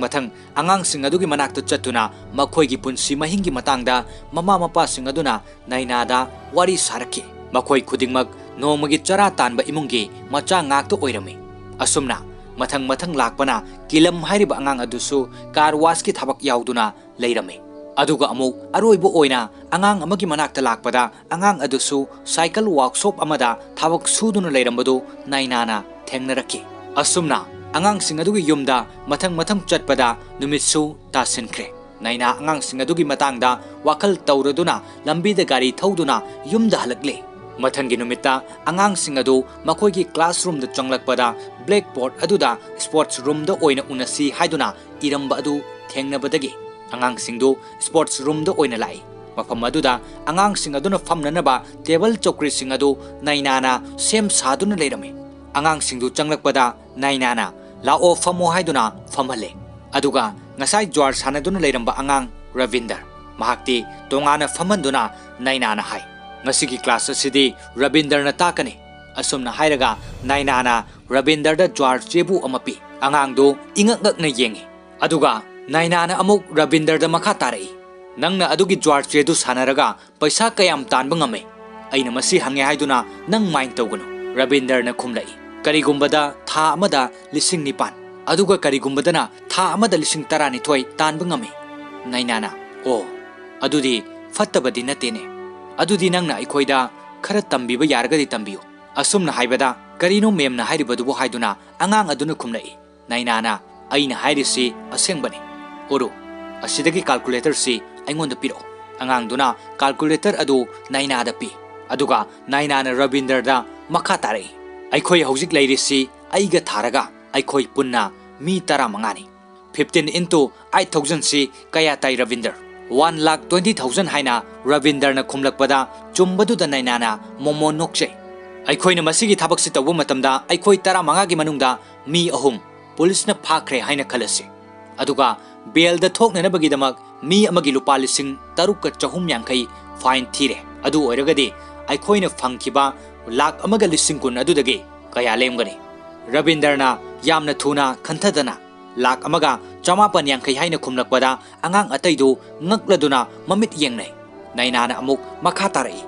angang sing adugi manakta chatuna makhoigi punsi mahingi matangda mama mapa sing aduna nainada wari saraki makhoi khudingmak nomagi chara tanba imungi macha ngakto oirame asumna mathang lakpana kilam hairiba angang adusu karwas ki thabak yauduna leirame aduga amuk aroibo oina angang amagi manakta lakpada angang adusu cycle workshop amada thabak suduna leirambadu nainana thengnaraki asumna angang sing adugi yumda mathang chatpada numitsu tasinkre naina angang sing adugi matangda wakal tauraduna lambi da gari thauduna yumda halakle mathangi numita angang sing adu makhoigi classroom da changlakpada blackboard aduda sports room da oina unasi haiduna iramba adu thengnabadagi angang singdu sports room da oina lai mafam aduda angang sing aduna famnanaba table chokri sing adu nainana sem saduna leirame angang singdu changlakpada nainana lao famo haiduna famhale aduga ngasai jwar sanaduna leiramba angang Ravinder mahakti tongana famanduna nainana hai ngasigi class asidi Ravinder na takani asumna hairaga nainana Ravinder da jwar chebu amapi angang do ingak na yengi aduga nainana amuk Ravinder da makha tarai nangna adugi jwar chedu sanaraga paisa kayam tanba ngame aina masi hange haiduna nang mind tawgunu Ravinder na khumlai karigumbada tha amada lising nipan aduga karigumbadana tha amada lising tarani thoi tanba ngame nainana o adudi fattabadi natene adudi nangna ikhoida khara tambiba yargadi tambiyo asumna haibada karino memna hairibadubu haiduna angang aduna khumlai nainana aina hairisi asengbani oru asidagi calculator si aingonda piro angang duna calculator adu nainada pi aduga nainana Ravinder da makha tarai aikhoi hojik lairisi aiga tharaga aikhoi punna mi tara mangani 15 into 8,000 si kaya tay Ravinder 1,20,000 haina Ravinder na khumlakpada chumbadu da nainana momo nokche aikhoina masigi thabak si tawu matamda aikhoi 15 gi manungda mi ahum police na phakre haina khalasi aduga bel da thokna na bagi damak mi amagi lupa lising taruk ka chahum yankai fine thire adu oiragadi aikhoina phangkiba lakh amaga lising kun adudagi kaya lemgani Ravinder na yamna thuna khanthadana lakh amaga chamapan yankai haina khumlakpada angang ataidu ngakladuna mamit yengnai nainana amuk makha tarai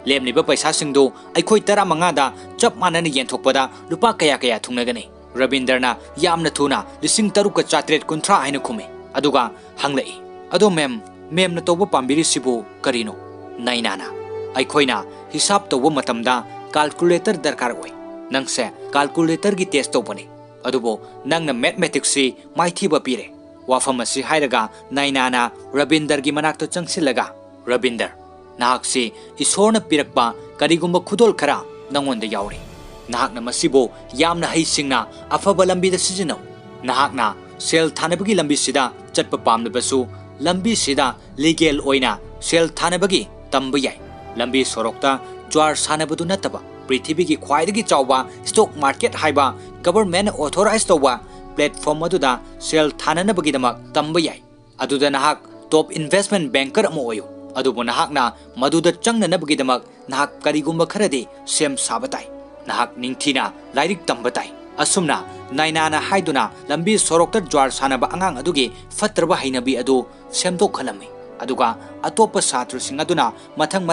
lemniba paisa singdu aikhoi 15 da chap manana yenthokpada lupa kaya kaya thungnagani Ravinder na yamna thuna lising taruk ka chatret kunthra haina khume aduga hanglai ado mem na toba pambiri sibu karino nainana aikhoina hisab toba matamda calculator darkar oi nangse calculator gi test tobani adubo nangna mathematics si maithiba pire wafam asi hairaga nainana Ravinder gi manakto changsilaga Ravinder nahak si isorna pirakpa karigumba khudol khara nangonda yauri nahak na masibo yamna haisingna afaba lambi da sijino nahak na sel thanabagi lambi sida chatpa pamnabasu lambi sida legal oina sel thanabagi tamba yai lambi sorokta jwar sanabadu nataba prithvi ki khwaidagi chawba stock market haiba government authorized toba platform aduda sel thananabagi damak tamba yai aduda nahak top investment banker amo oyo adubo nahak na maduda changnanabagi damak nahak karigumba kharadi sem sabatai nahak ningthina lairik tambatai asumna nainana haiduna lambi sorokta jwar sanaba angang adugi fatraba hainabi adu semdok khalami aduga atopa satru sing aduna mathang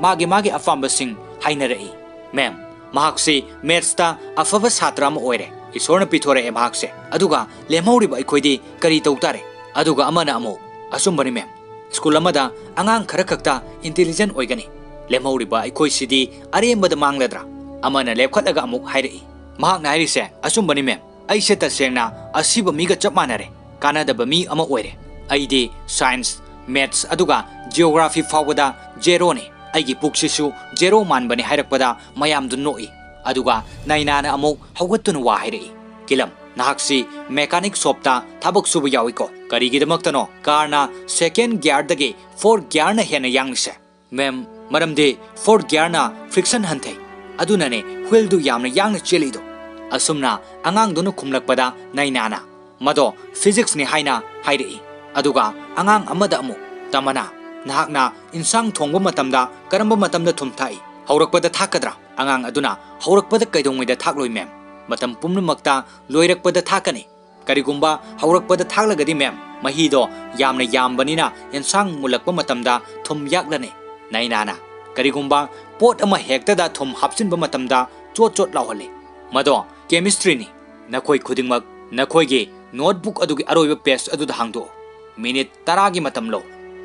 magi afamba sing hainarei mem mahakse maths ta afaba satra ma oire isorna pithore e mahakse aduga lemhauri ba ikhoidi kari tawtare aduga amana amo asumbani mem school amada angang khara khakta intelligent oigani lemhauri ba ikhoi sidi arembada mangladra amana lepkhatlaga amuk hairei mahak na harise asumbani mem aise tasengna asiba miga chapmanare kanadaba mi ama oire aidi science maths aduga geography fawada zero ne aigi puksisu zero manbani hairakpada mayamdu noi aduga nainana amuk hawgatun wa hairei kilam nahaksi mechanic shopta thabak subu yawiko karigidamaktano karna second gear dage fourth gear na hena yanglise mem maramde fourth gear na friction hanthai adunane wheel du yamna yangna chelido asumna angang dunu khumlakpada nainana mado physics ni haina hairei aduga angang amada amu tamana nahakna insang thongba matamda karamba matamda thumthai haurakpada thakadra angang aduna haurakpada kaidongmida thakloi mem matam pumnumakta loirakpada thakani karigumba haurakpada thaklagadi mem mahido yamna yambanina insang mulakpa matamda thum yaklane nainana karigumba pot ama hekta da thum hapsinba matamda chot lawhale mado chemistry ni nakoi khudingmak nakoi ge notebook adugi aroiba page aduda hangdo minute 10 gi matam lo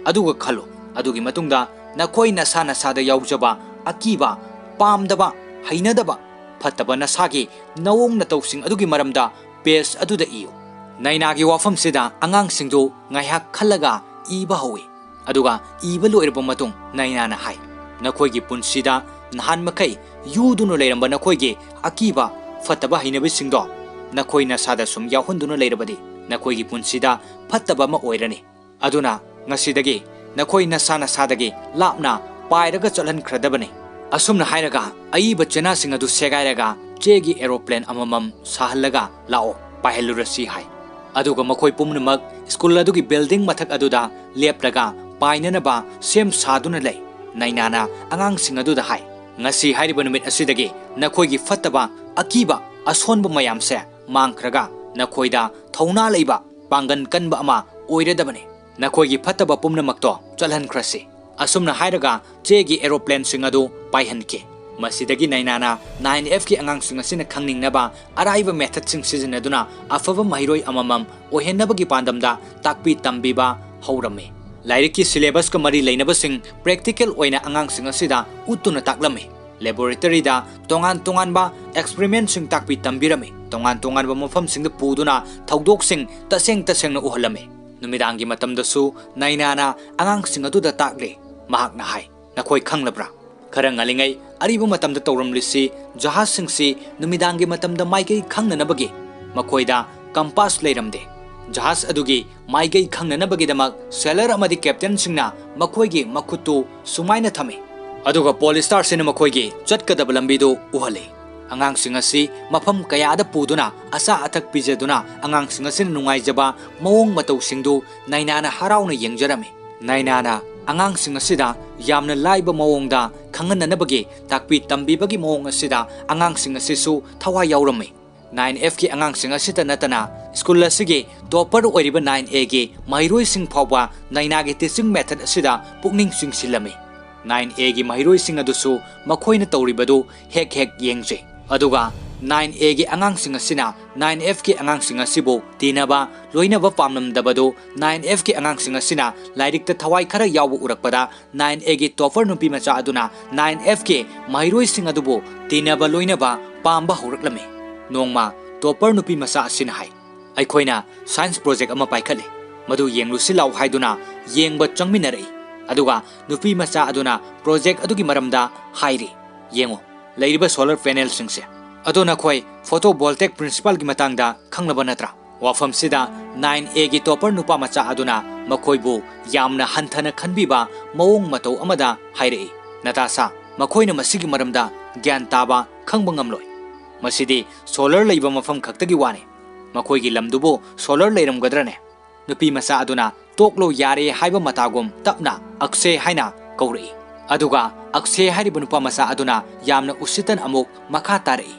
aduga khalo adugi matungda nakoi nasa da yaujaba akiba pamdaba hainadaba fataba nasagi nawong na tawsing adugi maramda page aduda iyo nainagi wafam sida angang singdo ngaiha khalaga iba hawi aduga iba loirba matung nainana hai nakoi gi punsida nahan makai yuduno leiramba nakoi gi akiba fataba hainabi singdo nakoi nasada sum yahunduna leirabadi nakoi gi punsida fataba ma oirani aduna ngasidagi nakoi nasana sadagi lapna pairaga chalan khradabani asumna hairaga aiba chena sing adu segairaga chegi aeroplane amamam sahallaga lao pahelurasi hai aduga makoi pumnamak school adugi building mathak aduda lepraga painanaba sem saduna lei nainana angang sing aduda hai ngasi hairiba numit asidagi nakoi gi fataba akiba asonba mayamse mangkhraga nakoida thona leiba pangan kanba ama oiredabani nakoigi fataba pumnamakto chalhan khrasi asumna hairaga chegi aeroplane singadu paihanke masidagi nainana 9F ki angang singa sina khangningnaba araiba method sing sizinaduna afaba mahiroi amamam ohenabagi pandamda takpi tambiba haurame lairiki syllabus ka mari leinaba sing practical oina angang singa sida utuna taklame laboratory da tongan ba experiment sing takpi tambirame tongan ba mafam sing da puduna thaudok sing taseng na uhalame numidangi matamdasu nainana angang sing adu da takle mahak na hai nakoi khanglabra kharang alingai aribu matamda tawramlisi jahaz sing si numidangi matamda maikai khangna nabagi makoida compass leiramde जहाज अदुगी माइगई खंगननबगिदमक seller अमदि captain सिंगना मखोइगी मखुतु सुमाइना थमे अदुगा पोलिस्टार Cina मखोइगी चटकदब लंबिदो उहले angangsing asi mafam kayada puduna asa athak pijaduna angangsing asi nungaijaba mawong matau singdu nainana harauna yengjarame nainana angangsing asida yamna laiba mawongda khangananabagi takpi tambibagi mawong asida angangsing asisu thawai yaurame 9F ki angangsing asita natana school asigi topper oiriba 9A gi mairoi sing phawba naina gi teaching method asida pukning sing silame 9A gi mairoi sing adusu makhoina tawribadu hek hek yengje aduga 9A gi angang sing asina 9F ki angang sing asibo tinaba loinaba pamnamdabado 9F ki angang sing asina lairik ta thawai khara yawu urakpada 9A gi topper nupi macha aduna 9F ki mairoi sing adubo tinaba loinaba pamba horaklame nongma topper nupi macha asina hai aikhoina science project ama paikhale madu yenglu silaw haiduna yengba changminarei aduga nupi macha aduna project adugi maramda hairi yengo leiriba solar panel singse aduna khoi photo voltaic principle gi matangda khanglaba natra wafam sida 9A gi topper nupa macha aduna makhoibu yamna hanthana khanbiba mawong matau amada hairi natasa makhoina masigi maramda gyan taba khangba ngamloi masidi solar leiba mafam khaktagi wane makhoi gi lamdubo solar leiram gadrane nupi macha aduna toklo yare haiba matagum tapna akse haina kauri aduga akse hariba nupa macha aduna yamna usitan amuk makha tari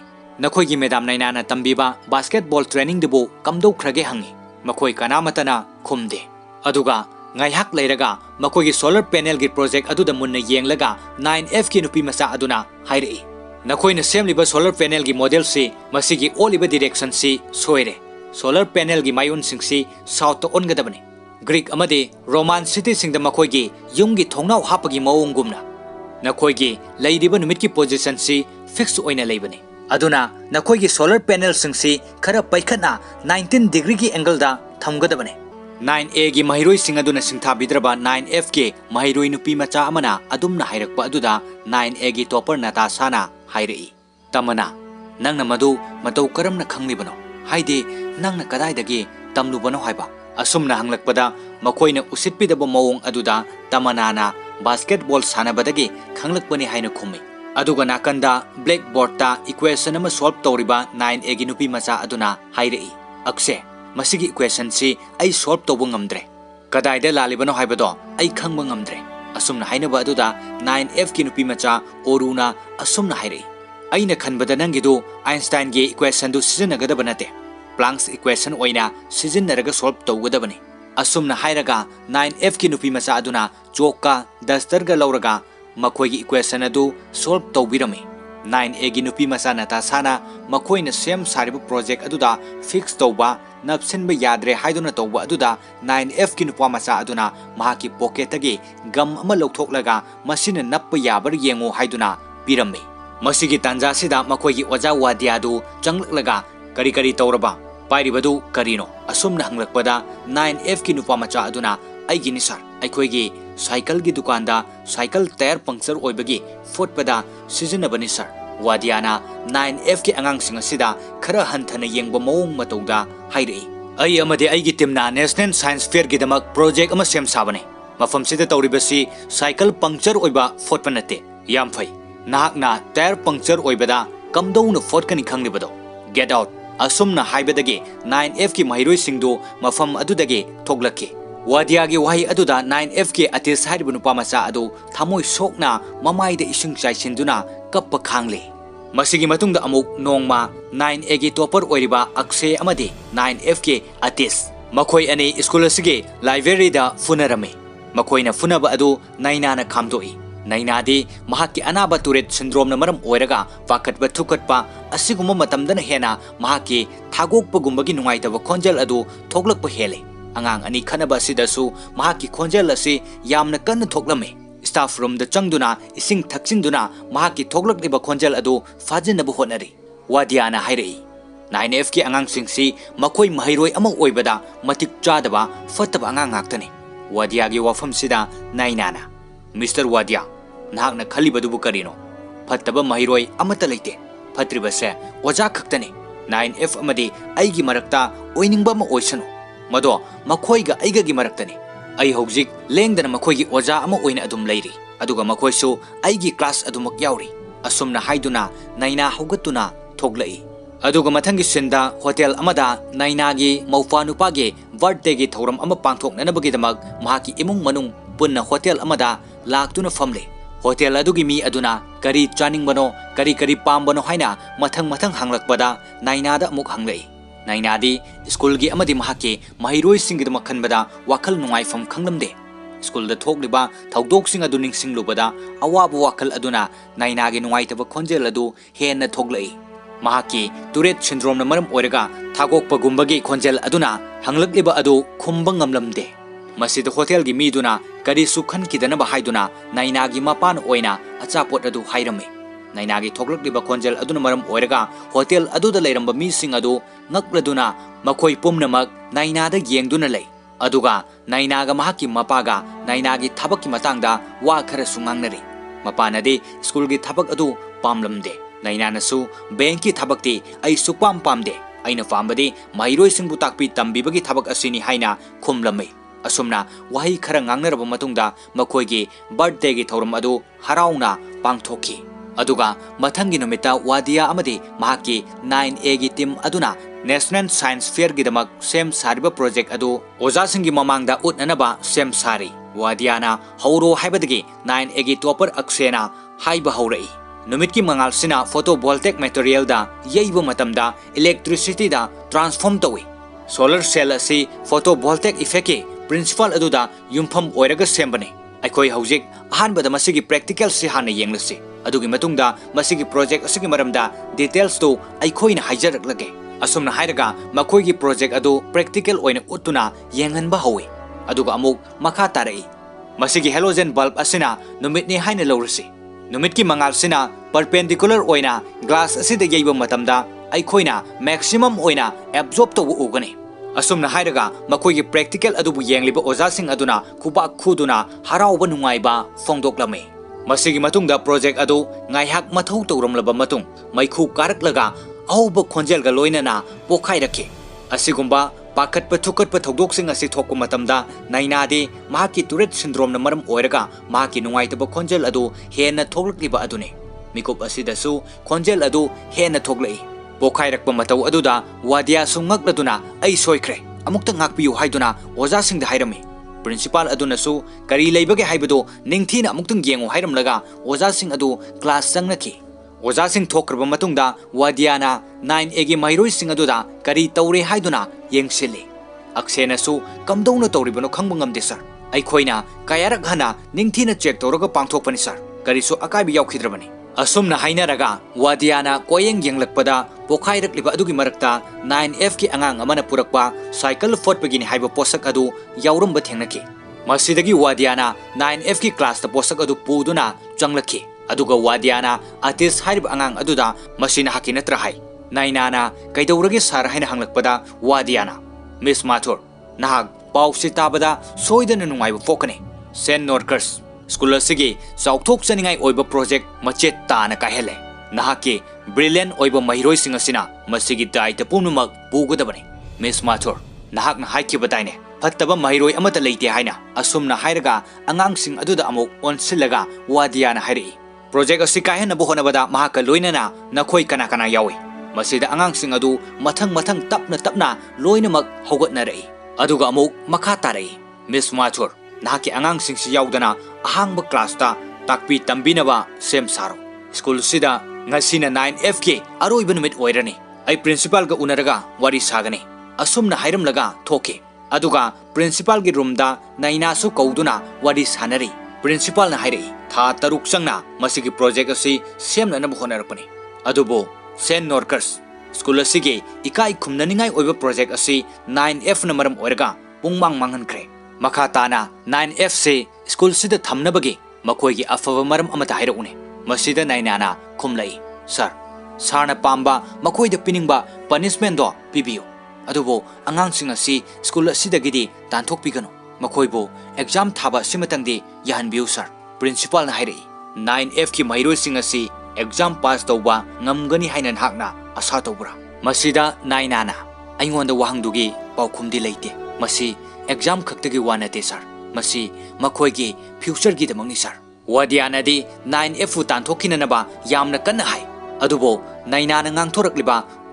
nakhoi gi madam nainana tambiba basketball training debu kamdo khrage hangi makhoi kanamatana khumde aduga ngaihak leiraga makhoi gi solar panel gi project aduda munna yenglaga 9F ki nupi macha aduna hairi nakhoi na semliba solar panel gi model si masigi oliba direction si soire solar panel gi mayun singsi south to ongadabani Greek amade Roman city singda makhoi gi yumgi thongnau hapagi mawongumna nakhoi gi leiriba numit ki position si fix oina leibani aduna nakhoi gi solar panel singsi khara paikhatna 19 degree gi angle da thamgadabani 9A gi mahiroi sing aduna singtha bidraba 9F ki mahiroi nupi macha amana adumna hairakpa aduda 9A gi topper natasana hairei tamana nangna madu matau karamna khanglibano haide nangna kadaidagi tamlubano haiba asumna hanglakpada makoina usitpidaba mawong aduda tamanana basketball sanabadagi khanglakpani haina khummi aduga nakanda blackboard ta equation ama solve tawriba 9A gi nupi macha aduna hairei akse masigi equation si ai solve tawbu ngamdre kadaida lalibano haibado ai khangba ngamdre asumna hainaba aduda 9F ki nupi macha oruna asumna hairei aina khanbada nangidu Einstein gi equation du sijenagadaba nate Planck's equation oina sijinnaraga solve tawgadabani asumna hairaga 9F ki nupi macha aduna chokka dastarga lauraga makhoi gi equation adu solve tawbirami 9A gi nupi macha natasana makhoina sem sariba project aduda fix tawba napsinba yadre haiduna tawba aduda 9F ki nupa macha aduna mahaki pocket agi gam ama lawthoklaga masina nappa yabar yengo haiduna pirammi masigi tanja sida makhoi gi oja wadia du changlaklaga kari kari tawraba pairibadu karino asumna hanglakpada 9F ki nupa macha aduna aigi ni sar aikoi gi cycle gi dukanda cycle tire puncture oibagi fotpada sizinabani sar wadiana 9F ki angang singa sida khara hanthana yengba mawong matauda hairei ai amade aigi timna national science fair gi damak project ama sem sabane mafam sida tawribasi cycle puncture oiba fotpanate yam phai nahakna tire puncture oibada kamdowna fotkani khanglibado get out asumna haibadagi 9F ki mahiroi singdu mafam adudagi thoglaki wadiagi wahi aduda 9F ki atis haribu nupa macha adu thamoi sokna mamaida ising chaisinduna kappa khangle masigi matungda amuk nongma 9A gi topper oiriba akse amadi 9F ki atis makhoi ani school asigi library da funarame makhoina funaba adu nainana khamdoi nainadi mahaki anaba turet syndrome na maram oiraga pakatba thukatpa asiguma matamdana hena mahaki thagokpa gumbagi nungaitaba khonjal adu thoglakpa hele angang ani khanaba sidasu mahaki khonjal asi yamna kan thoklame staff room da changduna ising thakchinduna mahaki thoglakliba khonjal adu fajinabu honari wadiana hairei 9F ki angang singsi makhoi mahairoi ama oibada matik chadaba fataba angang ngaktani wadiagi wafam sida nainana Mr. Wadia nahakna khalibadubu karino fattaba mahiroi amata leite fatribase oja khaktani 9F amadi aigi marakta oiningba ma oisanu Mado makoiga aigagi maraktani. Ai hojik lengdana makoigi oja ama oina adum leiri. Aduga makoisu aigi class adumak yauri. Asumna haiduna naina hogatuna thoglai. Aduga mathangi sinda hotel amada nainagi maufanupage birthday gi thoram ama pangthoknanabagidamag mahaki imung manung punna hotel amada laktuna famle. Hotel adugi mi aduna kari chaningbano kari pambano haina mathang hanglakbada nainada amuk hanglai. Nainadi school gi amadi mahaki mahiroi singidama khanbada wakal nungaifam khanglamde. School da thokliba thaudok adu ningsinglubada awabu wakal aduna nainagi nungaitaba khonjel adu henna thoglai. Mahaki Tourette syndrome na maram oiraga thagokpa gumbagi khonjel aduna hanglakliba adu khumbang ngamlamde. Masida hotel gi miduna kari sukhan kidana bahaiduna nainagi mapan oina achapot adu hairame. Nainagi thoglakliba khonjel aduna maram oiraga hotel aduda leiramba mi sing adu ngakladuna makoi pumnamak nainada yengduna lei. Aduga nainaga mahaki mapaga nainagi thabakki matangda wa khara sungangnari. Mapanadi school gi thabak adu pamlamde. Nainanasu banki thabakti ai supam pamde. Aina pambadi mairoi singbu takpi tambibagi thabak asini haina khumlamai. Asumna wahi khara ngangnaraba matungda makoigi birthday gi thoram adu harauna pangthoki. Aduga mathangi numita wadia amadi mahaki 9A gi team aduna National Science Fair gi damak sem sariba project adu oja singi mamangda utnanaba sem sari. Wadiana hauro haibadagi 9A gi topper aksena haiba haurai. Numit ki mangal sina photovoltaic material da yeiba matamda electricity da transform tawi. Solar cell asi photovoltaic effect ki principal adu da yumpham oiraga sembane. Aikoi haujik ahanbada masigi practical si hana yenglasi. Adugi matungda masigi project asigi maramda details to aikoina haijaraklage. Asumna hairaga makoigi project adu practical oina utuna yenganba hawi. Aduga amuk makha tarai. Masigi halogen bulb asina numit ni haina lawrasi. Numit ki mangal sina perpendicular oina glass asida yeiba matamda aikoina maximum oina absorb to ugani. Asumna hairaga makoigi practical adubu yengliba ojasing aduna kuba khuduna harauba nungaiba fongdoklame. Masigi matungda project adu ngaihak mathau tawramlaba matung maikhu karaklaga auba khonjelga loinana pokhairake. Asigumba pakatpa thukatpa thogdoksing asi thokku matamda nainade mahaki Tourette syndrome na maram oiraga mahaki nungaitaba khonjel adu henna thoglakliba adune. Mikup asidasu khonjel adu henna thoglai. Pokhairakpa matau aduda wadia sungakladuna ai soikre. Amukta ngakpiyu haiduna ojasingda hairami. Principal aduna su kari leibage haibado ningthina amuktang yengu hairamlaga ojasing adu class sangnaki. Ojasing thokraba matungda wadiana 9A gi mairoi sing aduda kari taure haiduna yengsili. Aksena su kamdongna tauribano khangbangam sir. Aikhoina kayarak hana ningthina check tawraga pangthokpani sir. Kari su akaibi yaukhidrabani. Asumna hainaraga wadiana koyeng yenglakpada pokhairakliba adugi marakta 9F ki angang amana purakpa cycle fotpagini haiba posak adu yaurumba thengnaki. Masidagi wadiana 9F ki class ta posak adu puduna changlaki. Aduga wadiana artist hairib angang aduda masina hakina trahai. Nainana kaidawragi sar haina hanglakpada wadiana Miss Mathur nahag pausi tabada soidana nungaiba fokane. Sen Norkers School asigi saukthok chaningai oiba project machet tana kahele. Nahaki brilliant oiba mahiroi singasina masigi daita pumnumak pugadabani. Miss Mathur nahak na haiki bataine fattaba mahiroi amata leite haina asumna hairaga angang sing aduda amuk onsilaga wadiana hairi. Project asi kahena buhonabada mahaka loinana nakhoi kana yawi. Masida angang sing adu mathang tapna loinamak hogatna rei. Aduga amuk makha tarai. Miss Mathur nahaki angang sing si yaudana ahangba class ta takpi tambinaba sem saro. School sida ngasina 9F ki aroiba numit oirani. Ai principal ga unaraga wari sagani. Asumna hairamlaga thoke. Aduga principal gi room da nainasu kauduna wari sanari. Principal na hairi tha taruk sangna masigi project asi semna na buhonarakpani. Adubo Sen Norkers School asigi ikai khumnaningai oiba project asi 9F na maram oiraga pungmang manghankre. Makhatana 9F se school sida thamnabagi makoigi afava maram amata hairune. Masida nainana khumlai. Sir, sarna pamba makoida piningba punishment do pibiyo. Adubo angang sing asi school asidagidi tanthokpigano. Makoibo exam thaba simatangdi yahanbiu sir. Principal na hairi 9F ki mairoi sing asi exam pass tawba ngamgani hainan hakna asa tawbra. Masida nainana aingonda wahangdugi paukhumdi leite. Masih exam खक्तगी वा नते sir मसी मखोइगी future की दमंगनी sir वादियानदी 9F तानथोखिननबा यामना कन्ना हाय अदुबो Nainana ngang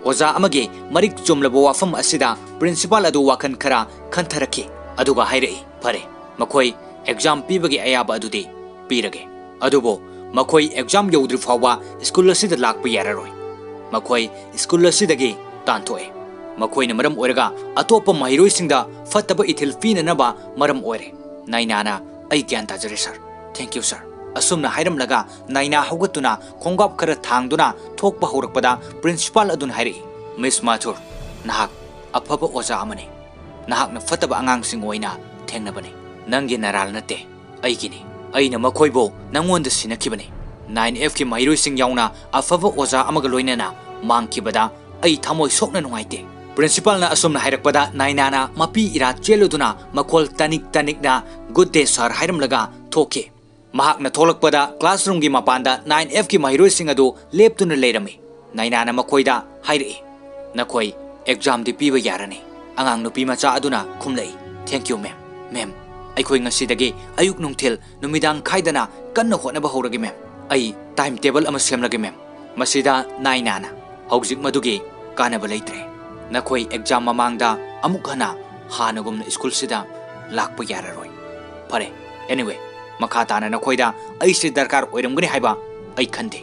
ओजा अमगे Marik चुमलबो वाफम असिदा principal अदु वाखन खरा खंथरखि अदुगा हाइरई फरे मखोई exam पीबगे अयाबा अदुदि पीरगे अदुबो मखोई exam यौद्रि फावा school असिदा लाक्प याररोय मखोई school असिदगी तानथोए मखोइना मरम ओरगा अतोप महिरोइसिंगदा फत्तब ethyl पीननबा मरम ओरे नैनाना अई ज्ञान ताजरे सर थैंक यू सर असुमना हाइरम लगा नैना हौगतुना खोंगाप खरा थांगदुना थोकपा हौरकपदा प्रिंसिपल अदुन हाइरई मिस माथुर नाहक अफब ओजा अमने नाहकना फत्तब आंगांगसिंग ओइना थेंगनबने नंगी नाराल नते अइगिनी अइना मखोइबो नंगोंद सिनखिबने 9F की महिरोइसिंग याउना अफब ओजा अमग लोइनना मांगखिबदा अइ थमोय सोकना नुंगाइते प्रिंसिपल ना असुमना हाइरकपदा नैनाना मपी इरा चेलुदुना मखोल तनिक गुड डे सर हाइरम लगा थोके महाकना थोलकपदा क्लासरूम की मपानदा 9F की महिरोइसिंग अदु लेप्तुना लेरमे नैनाना मखोइदा हाइरई नखोइ एग्जाम दि पीबा यारने आंगांग नुपी मचा अदुना खुमलई थैंक यू मैम मैम अइखोइ ngasiदगी अयुक नुंगथेल नुमिदांग खाइदना कन्न होनबा हौरगे मैम अइ टाइम टेबल अमा सेमलगे मैम मसिदा नैनाना हौजिक मदुगे कानबा लेत्रे नखोइ एग्जाम ममांगदा अमुक हना हानगुमना स्कूल सिदा लाक्प याररोय फरे एनीवे मखा ताना नखोइदा अइसे दरकार ओइरमगनि हाइबा अइ खन्थे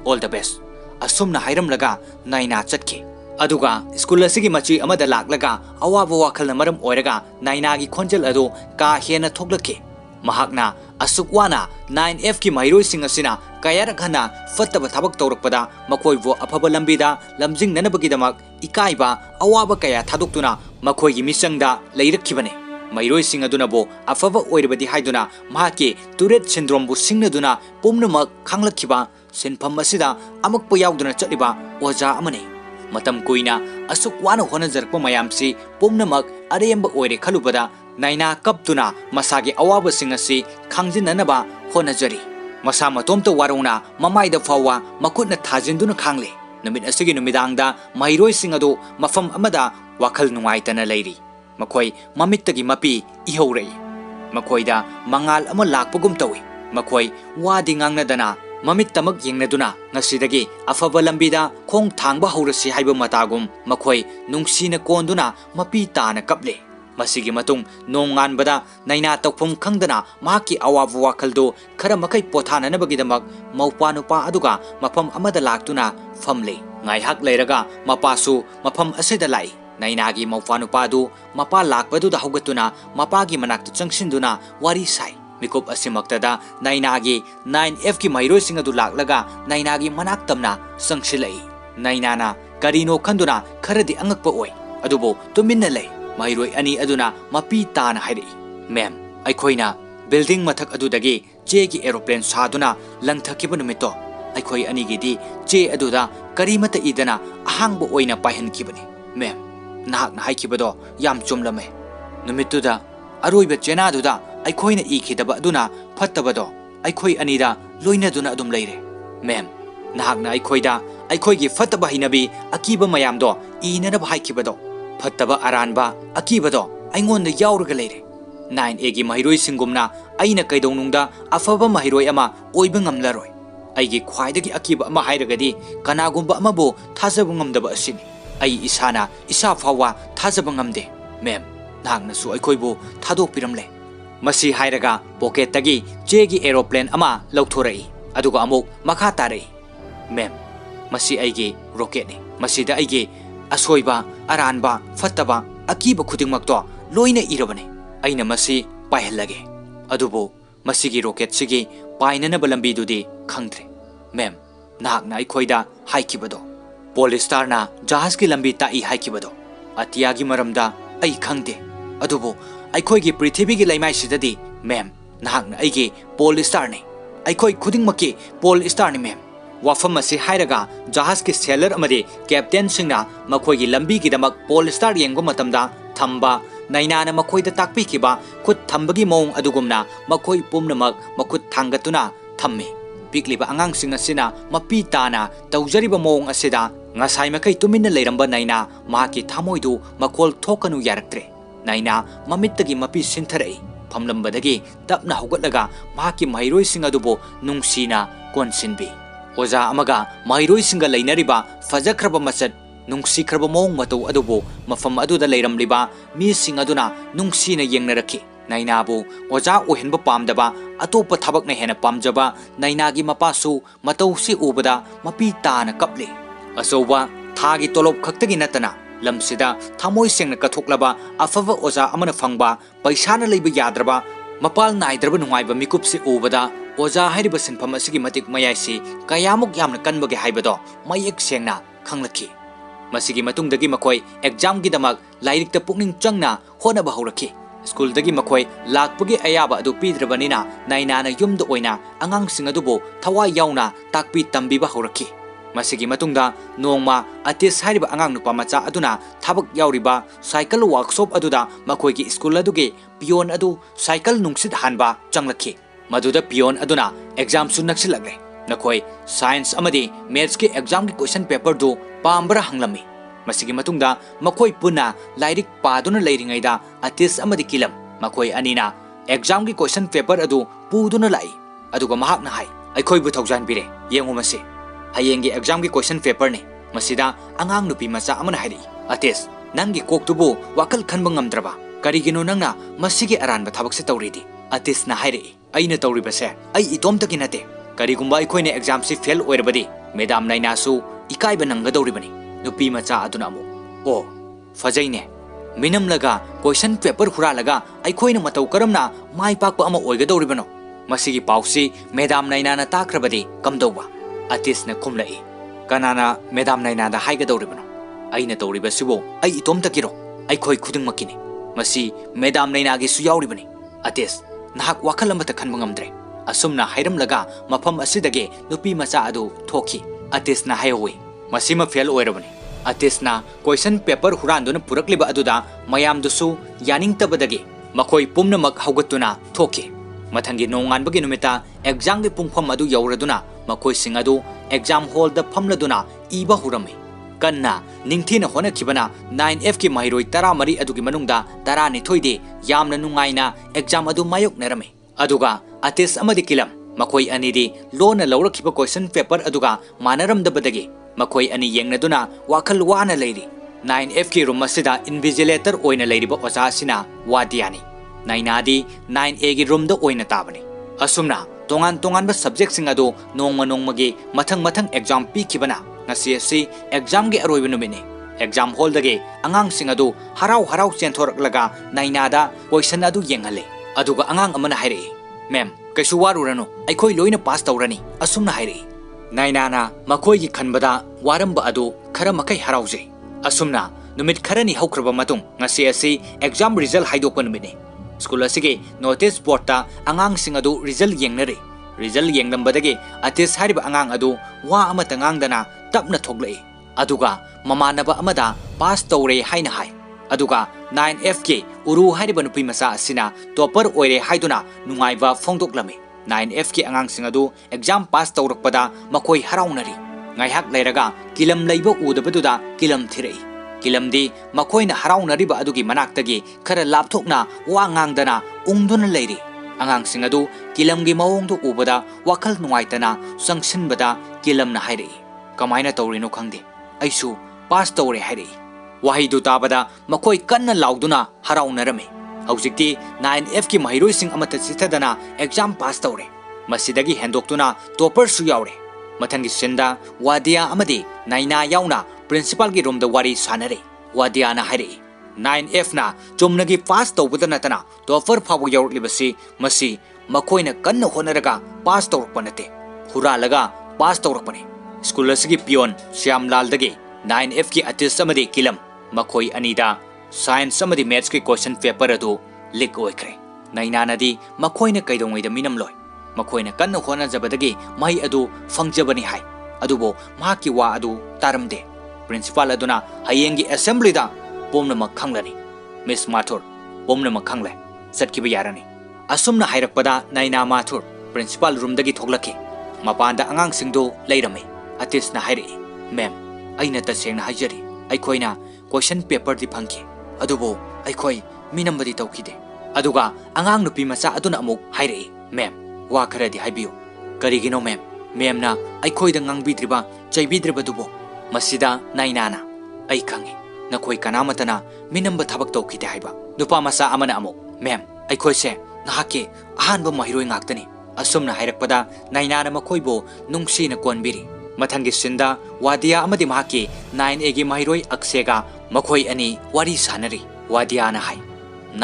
ऑल द बेस्ट असुमना हाइरमलगा नैना चटके अदुगा स्कूल असिगी मची अमदा लाक्लगा अवाबा वाखलना मरम ओइरगा नैनागी खोंजल अदु का हेना थोक्लके महाकना असुकवाना 9F की महिरोइसिंग असिना कयारक हना फत्तब थबक तौरकपदा मखोइबो अफब लंबीदा लमजिंग ननबगीदमक इकाइबा अवाबा कया थादोक्तुना मखोइगी मिसंगदा लेइरखिबने महिरोइसिंग अदुनबो अफब ओइरबदी हाइदुना महाके टुरेट सिंड्रोमबु सिंगनदुना पुमनमक खांगलखिबा सिनफम असिदा अमकपो याउदुना चटलिबा ओजा अमने मतम कुइना असुक वाना होनजरकपा मयामसि पुमनमक अरेंब ओइरे खलुबदा नैना कपतुना मसागे अवाबसिंग असि खांजिननबा होनजरी मसा मतोमतो वारौना ममाइदा फावा मकुटना थाजिंदुना खांगले नुमित असिगी नुमिदांगदा महिरोइसिंग अदु मफम अमदा वाखल नुंगाइतना लेरी मखोइ ममित्तगी मपी इहौरई मखोइदा मंगाल अमा लाक्पगुम तौई मखोइ वादी ngangnadana ममित्तमक येंगनदुना ngasiदगी अफब लंबीदा खोंग थांगबा हौरसि हाइबा मतागुम मखोइ नुंगसिना कोंदुना मपी ताना कपले मसिगी मतुंग नोंगानबदा नैना तौफम खंगदना माकी अवाब वाखलदो खरा मखै पोथाननबगीदमक मौपा नुपा अदुगा मफम अमदा लाक्तुना फमले ngaihak leiraga mapasu mafam asida lai नैनागी मौफा नुपादु Mopa लाक्पदुदा हौगतुना मपागी मनाक्तु चंगसिंदुना वारी साई मिकुप असिमक्तदा नैनागी 9F की महिरोइसिंग अदु लाक्लगा नैनागी मनाक्तमना संगसिलई नैनाना करिनो खंदुना खरदि अंगकप ओय अदुबो तुमिन्ना लै महिरोइ अनि अदुना मपी ताना हाइरई मैम अइखोइना बिल्डिंग मथक अदुदगी चेगी एरोप्लेन सादुना लंगथकिबा नुमितो अइखोइ अनिगिदी चे अदुदा करिमता इदना अहांगबो ओइना पाइहनकिबनी मैम नाहकना हाइखिबदो याम चुमलमे नुमितुदा अरोइबा चेनादुदा अइखोइना इखिदबा अदुना फत्तबदो अइखोइ अनिदा लोइनदुना अदुम लेरे मैम नाहकना अइखोइदा अइखोइगी फत्तबा हिनबी अकीबा मयामदो इननबा हाइखिबदो फत्तबा अरानबा अकीबदो अइंगोंदा याउरगा लेरे 9A गी महिरोइसिंगुमना अइना कैदौनुंगदा अफबा महिरोइ अमा ओइबा ngamlaroy अइगी ख्वाइदगी अकीबा अमा हाइरगदी कनागुंबा अमाबो थाजबा ngamदबा असिनी आई इसाना इसा फावा थाजब ngamde मैम नाहकनासु अइखोइबो थादोकपिरमले मसी हाइरगा पॉकेटगी चेगी एरोप्लेन अमा लौथोरई अदुगा अमुक मखा तारई मैम मसी अइगे रॉकेटनी मसीदा अइगे असोइबा अरानबा फत्तबा अकीबा खुदिंगमक्तो लोइना इरबने अइना मसी पाइहल्लगे अदुबो मसीगी रॉकेट सिगी पाइननबा लंबीदुदी खंगद्रे मैम नाहकना अइखोइदा हाइखिबदो पोलिस्टारना जहाज की लंबी ताई हाइखिबदो अतियागी मरमदा अइ खंगदे अदुबो अइखोइगी पृथ्वीगी लैमाइसिददी मैम नाहकना अइगे पोलिस्टारने अइखोइ खुदिंगमक्की पोलिस्टारने मैम वाफम असे हाइरगा जहाज के सेलर अमदे कैप्टन सिंगना मखोइगी लंबीगिदमक पोलिस्टार येंगबा मतमदा थंबा नैनाना मखोइदा ताकपिखिबा खुद थंबगी मोंग अदुगुमना मखोइ पुमनमक मखुद थांगतुना थम्मे पिकलिबा आंगांगसिंग असिना मपी ताना तौजरिबा मोंग असिदा ngasai makai tuminna leiramba naina mahaki thamoidu makol thokanu yaraktre naina mamittagi mapi sinthare famlambadagi tapna hogatlaga mahaki mairoi singa dubo nungsina konsinbi oja amaga mairoi singa leinariba fajakraba masat nungsi khraba mong mato adubo mafam aduda leiramliba mi singa duna nungsina yengnaraki nainabu oja ohenba pamdaba atopa thabakna hena pamjaba nainagi mapasu matausi ubada mapi tana kaple asoba thagi tolop khaktagi natana lamsida thamoi sengna kathoklaba afava oja amana fangba paisana leiba yadraba mapal naidraba nungaiba mikupsi ubada oja hairiba sinpham asigi matik mayaisi kayamuk yamna kanbage haibado mayek sengna khanglaki masigi matungdagi makoi exam gi damak lairikta pukning changna honaba hawraki school dagi makoi lakpagi ayaba adu pidrabanina nainana yumda oina angang singadubo thawai yauna takpi tambiba hawraki masigi matungda nongma atis hairiba angang nupa macha aduna thabak yauriba cycle workshop aduda makoi gi school aduge pion adu cycle nungsit hanba changlaki maduda pion aduna exam su naksilagre nakoi science amadi maths ke exam ki question paper do pambra hanglami masigi matungda makoi puna lairik paduna leiringaida atis amadi kilam makoi anina exam ki question paper adu puduna lai aduga mahakna hai aikoi bu thaujan bire yengu mase hayengi exam ki question paper ne masida angang nupi macha amana hairi atis nangi koktubu wakal khanba ngamdraba karigino nangna masigi aranba thabak se tawridi atis na hairi aina tawriba se ai itom takinate karigumba aikoi ne exam si fail oirbadi madam naina su ikai ba nanga dawribani nupi macha aduna mu o fajaine minam laga question paper khura laga aikoi na matau karamna mai pak pa ama oiga dawribano masigi pausi madam naina na takrabadi kamdawba atis na kumlai kanana madam naina da haiga dawribano aina tawriba sibo ai itom takiro aikoi khuding makini masi madam naina gi su yauribani atis nahak wakal amata khanba ngamdre asumna hairam laga mafam asidage nupi macha adu thoki atis na haioi masima fail oirabani atis na question paper huranduna purakliba aduda mayam dusu yaning tabadage makoi pumna mak haugatuna thoki mathangi nongan bagi numita exam gi pungpham adu yauraduna makoi sing adu exam hall da phamladuna iba hurami kanna ningthina hona kibana 9f ki mahiroi 13 adugi manungda 12 de yamna nungaina exam adu mayok narame aduga atis amadi kilam makoi anidi lona lawrakhiba question paper aduga manaram dabadagi makoi ani yengnaduna wakal wana leiri 9f ki room asida invigilator oina leiriba oja sina wadiani 9adi 9a gi room da oina tabani asumna tongan tongan ba subject sing adu nongma nongmagi mathang exam pi kibana ngasi exam gi aroi benumini exam hall dage angang sing adu harau chenthor laga 9ada question adu yenghale aduga angang amana haire mem kaisu warurano aikoi loina pass tawrani asumna haire nainana makoi gi khanbada waramba adu khara makai harauje asumna numit kharani haukraba matung ngasi exam result haidokpan mine school asige notice board ta angang sing adu result yengnare result yenglambadage atis hariba angang adu wa amata ngangdana tapna thoglai aduga mamanaba amada pass tawre haina hai aduga 9fk uru hariba nupi masa asina topper oire haiduna nungaiba phongdoklami 9fk angang sing adu exam pass tawrakpada makoi haraunari ngaihak leiraga kilam leiba udabaduda kilam thirei kilamdi makoina haraunariba adugi manaktagi khara lapthokna wa ngangdana ungduna leiri angang sing adu kilamgi mawongdu ubada wakal nuaitana sangsinbada kilamna hairi kamaina tawrino khangde aisu pass tawre hairi wahidu tabada makoi kanna lauduna haraunarame haujikti 9f ki mahiroi sing amata sithadana exam pass tawre masidagi hendoktuna topper su yaure mathangi senda wadia amadi naina yauna principal gi room da wari sanare wadia na hairi 9f na chumnagi pass tawbada natana topper phabu yaurlibasi masi makoina kanna honaraga pass tawrpanate huralaga pass tawrpane school asigi pion shyamlal dagi 9f ki atis amadi kilam makoi anida science amadi maths ki question paper adu leak oikre nainanadi makoina kaidongoida minamloi makoina kanna hona jabadagi mai adu fangjabani hai adubo mahaki wa adu taramde principal aduna hayengi assembly da pomna makhanglani miss mathur pomna makhangle satkiba yarani asumna hairakpada naina mathur principal room dagi thoglaki mapanda angang singdo leirame atis na hairi mem aina tasengna hajari aikoina question paper di phangki adubo aikoi ꯃꯤꯅꯝꯕꯗꯤ ꯇꯧꯈꯤꯗꯦ ꯑꯗꯨꯒ ꯑꯉꯥꯡ ꯅꯨꯄꯤ ꯃꯆꯥ ꯑꯗꯨꯅ ꯑꯃꯨꯛ ꯍꯥꯏꯔꯛꯏ ma'am ꯋꯥ ꯈꯔꯗꯤ ꯍꯥꯏꯕꯤꯌꯨ ꯀꯔꯤꯒꯤꯅꯣ ꯃꯦꯝ ꯃꯦꯝꯅ ꯑꯩꯈꯣꯏꯗ ꯉꯥꯡꯕꯤꯗ꯭ꯔꯤꯕ ꯆꯩꯕꯤꯗ꯭ꯔꯤꯕꯗꯨꯕꯨ ꯃꯁꯤꯗ ꯅꯥꯏꯅꯥꯅ ꯑꯩ ꯈꯪꯉꯤ ꯅꯈꯣꯏ ꯀꯅꯥꯃꯇꯅ ꯃꯤꯅꯝꯕ ꯊꯕꯛ ꯇꯧꯈꯤꯗꯦ ꯍꯥꯏꯕ ꯅꯨꯄꯥ ꯃꯆꯥ ꯑꯃꯅ ꯑꯃꯨꯛ ꯃꯦꯝ ꯑꯩꯈꯣꯏꯁꯦ ꯅꯍꯥꯛꯀꯤ ꯑꯍꯥꯟꯕ ꯃꯍꯩꯔꯣꯏ ꯉꯥꯛꯇꯅꯤ ꯑꯁꯨꯝꯅ ꯍꯥꯏꯔꯛꯄꯗ ꯅꯥꯏꯅꯥꯅ ꯃꯈꯣꯏꯕꯨ ꯅꯨꯡꯁꯤꯅ ꯀꯣꯟꯕꯤꯔꯤ ꯃꯊꯪꯒꯤ ꯁꯤꯟꯗ ꯋꯥꯗꯤꯌꯥ ꯑꯃꯗꯤ ꯃꯍꯥꯛꯀꯤ 9Aꯒꯤ ꯃꯍꯩꯔꯣꯏ ꯑꯛꯁꯦꯒ ꯃꯈꯣꯏ ꯑꯅꯤ ꯋꯥꯔꯤ ꯁꯥꯅꯔꯤ ꯋꯥꯗꯤꯌꯥꯅ ꯍꯥꯏ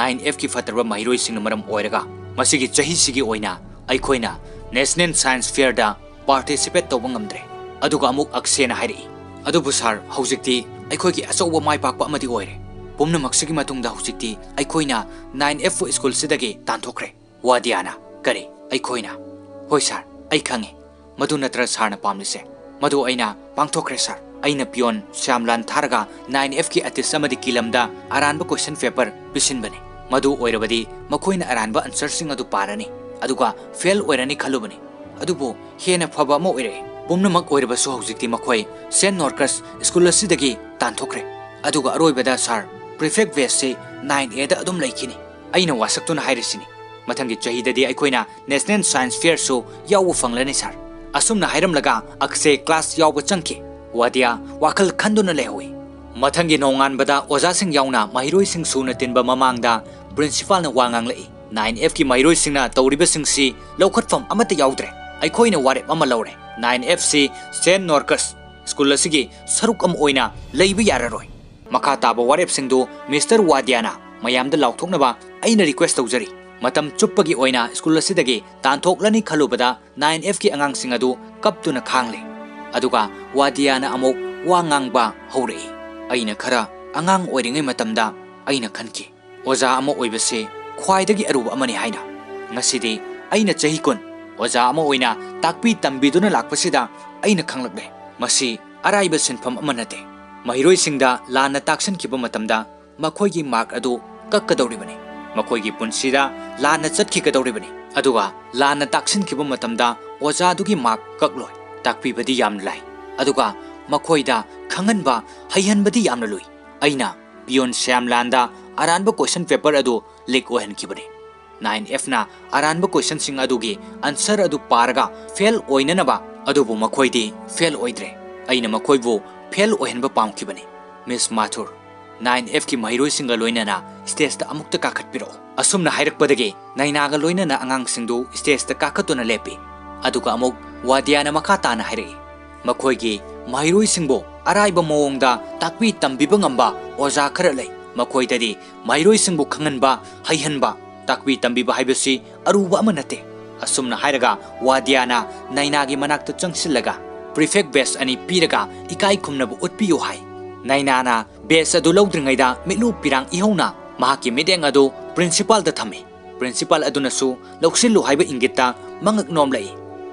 9Fꯀꯤ ꯐꯠꯇꯔꯕ ꯃꯍꯩꯔꯣꯏꯁꯤꯡꯅ ꯃꯔꯝ ꯑꯣꯏꯔꯒ ꯃꯁꯤꯒꯤ ꯆꯍꯤꯁꯤꯒꯤ ꯑꯣꯏꯅ ꯑꯩꯈꯣꯏꯅ ꯅꯦꯁꯅꯦꯜ ꯁꯥꯏꯟꯁ ꯐꯦꯌꯔꯗ ꯄꯥꯔꯇꯤꯁꯤꯄꯦꯠ ꯇꯧꯕ ꯉꯝꯗ꯭ꯔꯦ ꯑꯗꯨꯒ ꯑꯃꯨꯛ ꯑꯛꯁꯦꯅ ꯍꯥꯏꯔꯛꯏ ꯑꯗꯨꯕꯨ ꯁꯥꯔ ꯍꯧꯖꯤꯛꯇꯤ ꯑꯩꯈꯣꯏꯒꯤ ꯑꯆꯧꯕ ꯃꯥꯏꯄꯥꯛꯄ ꯑꯃꯗꯤ ꯑꯣꯏꯔꯦ ꯄꯨꯝꯅꯃꯛꯁꯤꯒꯤ ꯃꯇꯨꯡꯗ ꯍꯧꯖꯤꯛꯇꯤ ꯑꯩꯈꯣꯏꯅ 9Fꯄꯨ ꯁ꯭ꯀꯨꯜꯁꯤꯗꯒꯤ ꯇꯥꯟꯊꯣꯛꯈ꯭ꯔꯦ ꯋꯥꯗꯤꯌꯥꯅ ꯀꯔꯤ ꯑꯩꯈꯣꯏꯅ ꯍꯣꯏ ꯁꯥꯔ ꯑꯩ ꯈꯪꯉꯤ ꯃꯗꯨ ꯅꯠꯇ꯭ꯔ ꯁꯥꯔꯅ ꯄꯥꯝꯂꯤꯁꯦ ꯃꯗꯨ ꯑꯩꯅ ꯄꯥꯡꯊꯣꯛꯈ꯭ꯔꯦ ꯁꯥꯔ ꯑꯩꯅ ꯄꯤꯌꯣꯟ ꯁ꯭ꯌꯥꯝꯂꯥꯟ ꯊꯥꯔꯒ 9Fꯀꯤ ꯑꯥꯔꯇꯤꯁ ꯑꯃꯗꯤ ꯀꯤꯂꯝꯗ ꯑꯔꯥꯟꯕ ꯀꯣꯏꯁꯟ ꯄꯦꯄꯔ ꯄꯤꯁꯤꯟꯕꯅꯤ ꯃꯗꯨ ꯑꯣꯏꯔꯕꯗꯤ ꯃꯈꯣꯏꯅ ꯑꯔꯥꯟꯕ ꯑꯟꯁꯔꯁꯤꯡ ꯑꯗꯨ ꯄꯥꯔꯅꯤ ꯑꯗꯨꯒ ꯐꯦꯜ ꯑꯣꯏꯔꯅꯤ ꯈꯜꯂꯨꯕꯅꯤ ꯑꯗꯨꯕꯨ ꯍꯦꯟꯅ ꯐꯕ ꯑꯃ ꯑꯣꯏꯔꯛꯑꯦ ꯄꯨꯝꯅꯃꯛ ꯑꯣꯏꯔꯕꯁꯨ ꯍꯧꯖꯤꯛꯇꯤ ꯃꯈꯣꯏ ꯁꯦꯟ ꯅꯣꯔꯀꯁ ꯁ꯭ꯀꯨꯜ ꯑꯁꯤꯗꯒꯤ ꯇꯥꯟꯊꯣꯛꯈ꯭ꯔꯦ ꯑꯗꯨꯒ ꯑꯔꯣꯏꯕꯗ ꯁꯥꯔ ꯄ꯭ꯔꯤꯐꯦꯛ ꯕꯦꯁꯁꯤ 9Aꯗ ꯑꯗꯨꯝ ꯂꯩꯈꯤꯅꯤ ꯑꯩꯅ ꯋꯥꯁꯛꯇꯨꯅ ꯍꯥꯏꯔꯤꯁꯤꯅꯤ ꯃꯊꯪꯒꯤ ꯆꯍꯤꯗꯗꯤ ꯑꯩꯈꯣꯏꯅ ꯅꯦꯁꯅꯦꯜ ꯁꯥꯏꯟꯁ ꯐꯦꯌꯔꯁꯨ ꯌꯥꯎꯕ ꯐꯪꯂꯅꯤ ꯁꯥꯔ ꯑꯁꯨꯝꯅ ꯍꯥꯏꯔꯝꯂꯒ ꯑꯛꯁꯦ ꯀ꯭ꯂꯥꯁ ꯌꯥꯎꯕ ꯆꯪꯈꯤ ꯋꯥꯗꯤꯌꯥ ꯋꯥꯈꯜ ꯈꯟꯗꯨꯅ ꯂꯩꯍꯧꯏ ꯃꯊꯪꯒꯤ ꯅꯣꯡꯉꯥꯟꯕꯗ ꯑꯣꯖꯥꯁꯤꯡ ꯌꯥꯎꯅ ꯃꯍꯩꯔꯣꯏꯁꯤꯡ ꯁꯨꯅ ꯇꯤꯟꯕ ꯃꯃꯥꯡꯗ ꯄ꯭ꯔꯤꯟꯁꯤꯄꯥꯜꯅ ꯋꯥ ꯉꯥꯡꯂꯛꯏ 9Fꯀꯤ ꯃꯍꯩꯔꯣꯏꯁꯤꯡꯅ ꯇꯧꯔꯤꯕꯁꯤꯡꯁꯤ ꯂꯧꯈꯠꯐꯝ ꯑꯃꯠꯇ ꯌꯥꯎꯗ꯭ꯔꯦ ꯑꯩꯈꯣꯏꯅ ꯋꯥꯔꯦꯞ ꯑꯃ ꯂꯧꯔꯦ 9Fꯁꯤ ꯁꯦꯟ ꯅꯣꯔꯀꯁ ꯁ꯭ꯀꯨꯜ ꯑꯁꯤꯒꯤ ꯁꯔꯨꯛ ꯑꯃ ꯑꯣꯏꯅ ꯂꯩꯕ ꯌꯥꯔꯔꯣꯏ ꯃꯈꯥ ꯇꯥꯕ ꯋꯥꯔꯦꯞꯁꯤꯡꯗꯨ ꯃꯤꯁꯇꯔ ꯋꯥꯗꯤꯌꯥꯅ ꯃꯌꯥꯝꯗ ꯂꯥꯎꯊꯣꯛꯅꯕ ꯑꯩꯅ ꯔꯤꯀ꯭ꯋꯦꯁ ꯇꯧꯖꯔꯤ ꯃꯇꯝ ꯆꯨꯞꯄꯒꯤ ꯑꯣꯏꯅ ꯁ꯭ꯀꯨꯜ ꯑꯁꯤꯗꯒꯤ ꯇꯥꯟꯊꯣꯛꯂꯅꯤ ꯈꯜꯂꯨꯕꯗ 9Fꯀꯤ ꯑꯉꯥꯡꯁꯤꯡ ꯑꯗꯨ ꯀꯞꯇꯨꯅ ꯈꯥꯡꯂꯦ ꯑꯗꯨꯒ ꯋꯥꯗꯤꯌꯥꯅ ꯑꯃꯨꯛ ꯋꯥ ꯉꯥꯡꯕ ꯍꯧꯔꯛꯏ ꯑꯩꯅ ꯈꯔ ꯑꯉꯥꯡ ꯑꯣꯏꯔꯤꯉꯩ ꯃꯇꯝꯗ ꯑꯩꯅ ꯈꯟꯈꯤ ꯑꯣꯖꯥ ꯑꯃ ꯑꯣꯏꯕꯁꯤ ꯈ꯭ꯋꯥꯏꯗꯒꯤ ꯑꯔꯨꯕ ꯑꯃꯅꯤ ꯍꯥꯏꯅ ꯉꯁꯤꯗꯤ ꯑꯩꯅ ꯆꯍꯤ 10 ꯑꯣꯖꯥ ꯑꯃ ꯑꯣꯏꯅ ꯇꯥꯛꯄꯤ ꯇꯝꯕꯤꯗꯨꯅ ꯂꯥꯛꯄꯁꯤꯗ ꯑꯩꯅ ꯈꯪꯂꯛꯂꯦ ꯃꯁꯤ ꯑꯔꯥꯏꯕ ꯁꯤꯟꯐꯝ ꯑꯃ ꯅꯠꯇꯦ ꯃꯍꯩꯔꯣꯏꯁꯤꯡꯗ ꯂꯥꯟꯅ ꯇꯥꯛꯁꯤꯟꯈꯤꯕ ꯃꯇꯝꯗ ꯃꯈꯣꯏꯒꯤ ꯃꯥꯔꯛ ꯑꯗꯨ ꯀꯛꯀꯗꯧꯔꯤꯕꯅꯤ ꯃꯈꯣꯏꯒꯤ ꯄꯨꯟꯁꯤꯗ ꯂꯥꯟꯅ ꯆꯠꯈꯤꯒꯗꯧꯔꯤꯕꯅꯤ ꯑꯗꯨꯒ ꯂꯥꯟꯅ ꯇꯥꯛꯁꯤꯟꯈꯤꯕ ꯃꯇꯝꯗ ꯑꯣꯖꯥꯗꯨꯒꯤ ꯃꯥꯔꯛ ꯀꯛꯂꯣꯏ ꯇꯥꯛꯄꯤꯕꯗꯤ ꯌꯥꯝꯅ ꯂꯥꯏ ꯑꯗꯨꯒ ꯃꯈꯣꯏꯗ ꯈꯪꯍꯟꯕ ꯍꯩꯍꯟꯕꯗꯤ ꯌꯥꯝꯅ ꯂꯨꯏ ꯑꯩꯅ ꯄꯤꯌꯣꯟ ꯁ꯭ꯌꯥꯝꯂꯥꯟꯗ ꯑꯔꯥꯟꯕ ꯀꯣꯏꯁꯟ ꯄꯦꯄꯔ ꯑꯗꯨ ꯂꯤꯛ ꯑꯣꯏꯍꯟꯈꯤꯕꯅꯤ 9Fꯅ ꯑꯔꯥꯟꯕ ꯀꯣꯏꯁꯟꯁꯤꯡ ꯑꯗꯨꯒꯤ ꯑꯟꯁꯔ ꯑꯗꯨ ꯄꯥꯔꯒ ꯐꯦꯜ ꯑꯣꯏꯅꯅꯕ ꯑꯗꯨꯕꯨ ꯃꯈꯣꯏꯗꯤ ꯐꯦꯜ ꯑꯣꯏꯗ꯭ꯔꯦ ꯑꯩꯅ ꯃꯈꯣꯏꯕꯨ ꯐꯦꯜ ꯑꯣꯏꯍꯟꯕ ꯄꯥꯝꯈꯤꯕꯅꯤ ꯃꯤꯁ ꯃꯥꯊꯨꯔ 9Fꯀꯤ ꯃꯍꯩꯔꯣꯏꯁꯤꯡꯒ ꯂꯣꯏꯅꯅ ꯁ꯭ꯇꯦꯖꯇ ꯑꯃꯨꯛꯇ ꯀꯥꯈꯠꯄꯤꯔꯛꯎ ꯑꯁꯨꯝꯅ ꯍꯥꯏꯔꯛꯄꯗꯒꯤ ꯅꯥꯏꯅꯥꯒ ꯂꯣꯏꯅꯅ ꯑꯉꯥꯡꯁꯤꯡꯗꯨ ꯁ꯭ꯇꯦꯖꯇ ꯀꯥꯈꯠꯇꯨꯅ ꯂꯦꯞꯄꯤ ꯑꯗꯨꯒ ꯑꯃꯨꯛ ꯋꯥꯗꯤꯌꯥꯅ ꯃꯈꯥ ꯇꯥꯅ ꯍꯥꯏꯔꯛꯏ ꯃꯈꯣꯏꯒꯤ ꯃꯍꯩꯔꯣꯏꯁꯤꯡꯕꯨ ꯑꯔꯥꯏꯕ ꯃꯑꯣꯡꯗ ꯇꯥꯛꯄꯤ ꯇꯝꯕꯤꯕ ꯉꯝꯕ ꯑꯣꯖꯥ ꯈꯔ ꯂꯩ ꯃꯈꯣꯏꯗꯗꯤ ꯃꯍꯩꯔꯣꯏꯁꯤꯡꯕꯨ ꯈꯪꯍꯟꯕ ꯍꯩꯍꯟꯕ ꯇꯥꯛꯄꯤ ꯇꯝꯕꯤꯕ ꯍꯥꯏꯕꯁꯤ ꯑꯔꯨꯕ ꯑꯃ ꯅꯠꯇꯦ ꯑꯁꯨꯝꯅ ꯍꯥꯏꯔꯒ ꯋꯥꯗꯤꯌꯥꯅ ꯅꯥꯏꯅꯥꯒꯤ ꯃꯅꯥꯛꯇ ꯆꯪꯁꯤꯜꯂꯒ ꯄ꯭ꯔꯤꯐꯦꯛ ꯕꯦꯁ ꯑꯅꯤ ꯄꯤꯔꯒ ꯏꯀꯥꯏ ꯈꯨꯝꯅꯕ ꯎꯠꯄꯤꯌꯨ ꯍꯥꯏ ꯅꯥꯏꯅꯥꯅ ꯕꯦꯁ ꯑꯗꯨ ꯂꯧꯗ꯭ꯔꯤꯉꯩꯗ ꯃꯤꯠꯂꯨ ꯄꯤꯔꯥꯡ ꯏꯍꯧꯅ ꯃꯍꯥꯛꯀꯤ ꯃꯤꯠꯌꯦꯡ ꯑꯗꯨ ꯄ꯭ꯔꯤꯟꯁꯤꯄꯥꯜꯗ ꯊꯝꯃꯤ ꯄ꯭ꯔꯤꯟꯁꯤꯄꯥꯜ ꯑꯗꯨꯅꯁꯨ ꯂꯧꯁꯤꯜꯂꯨ ꯍꯥꯏꯕ ꯏꯪꯒꯤꯠꯇ ꯃꯉꯛ ꯅꯣꯝꯂꯛꯏ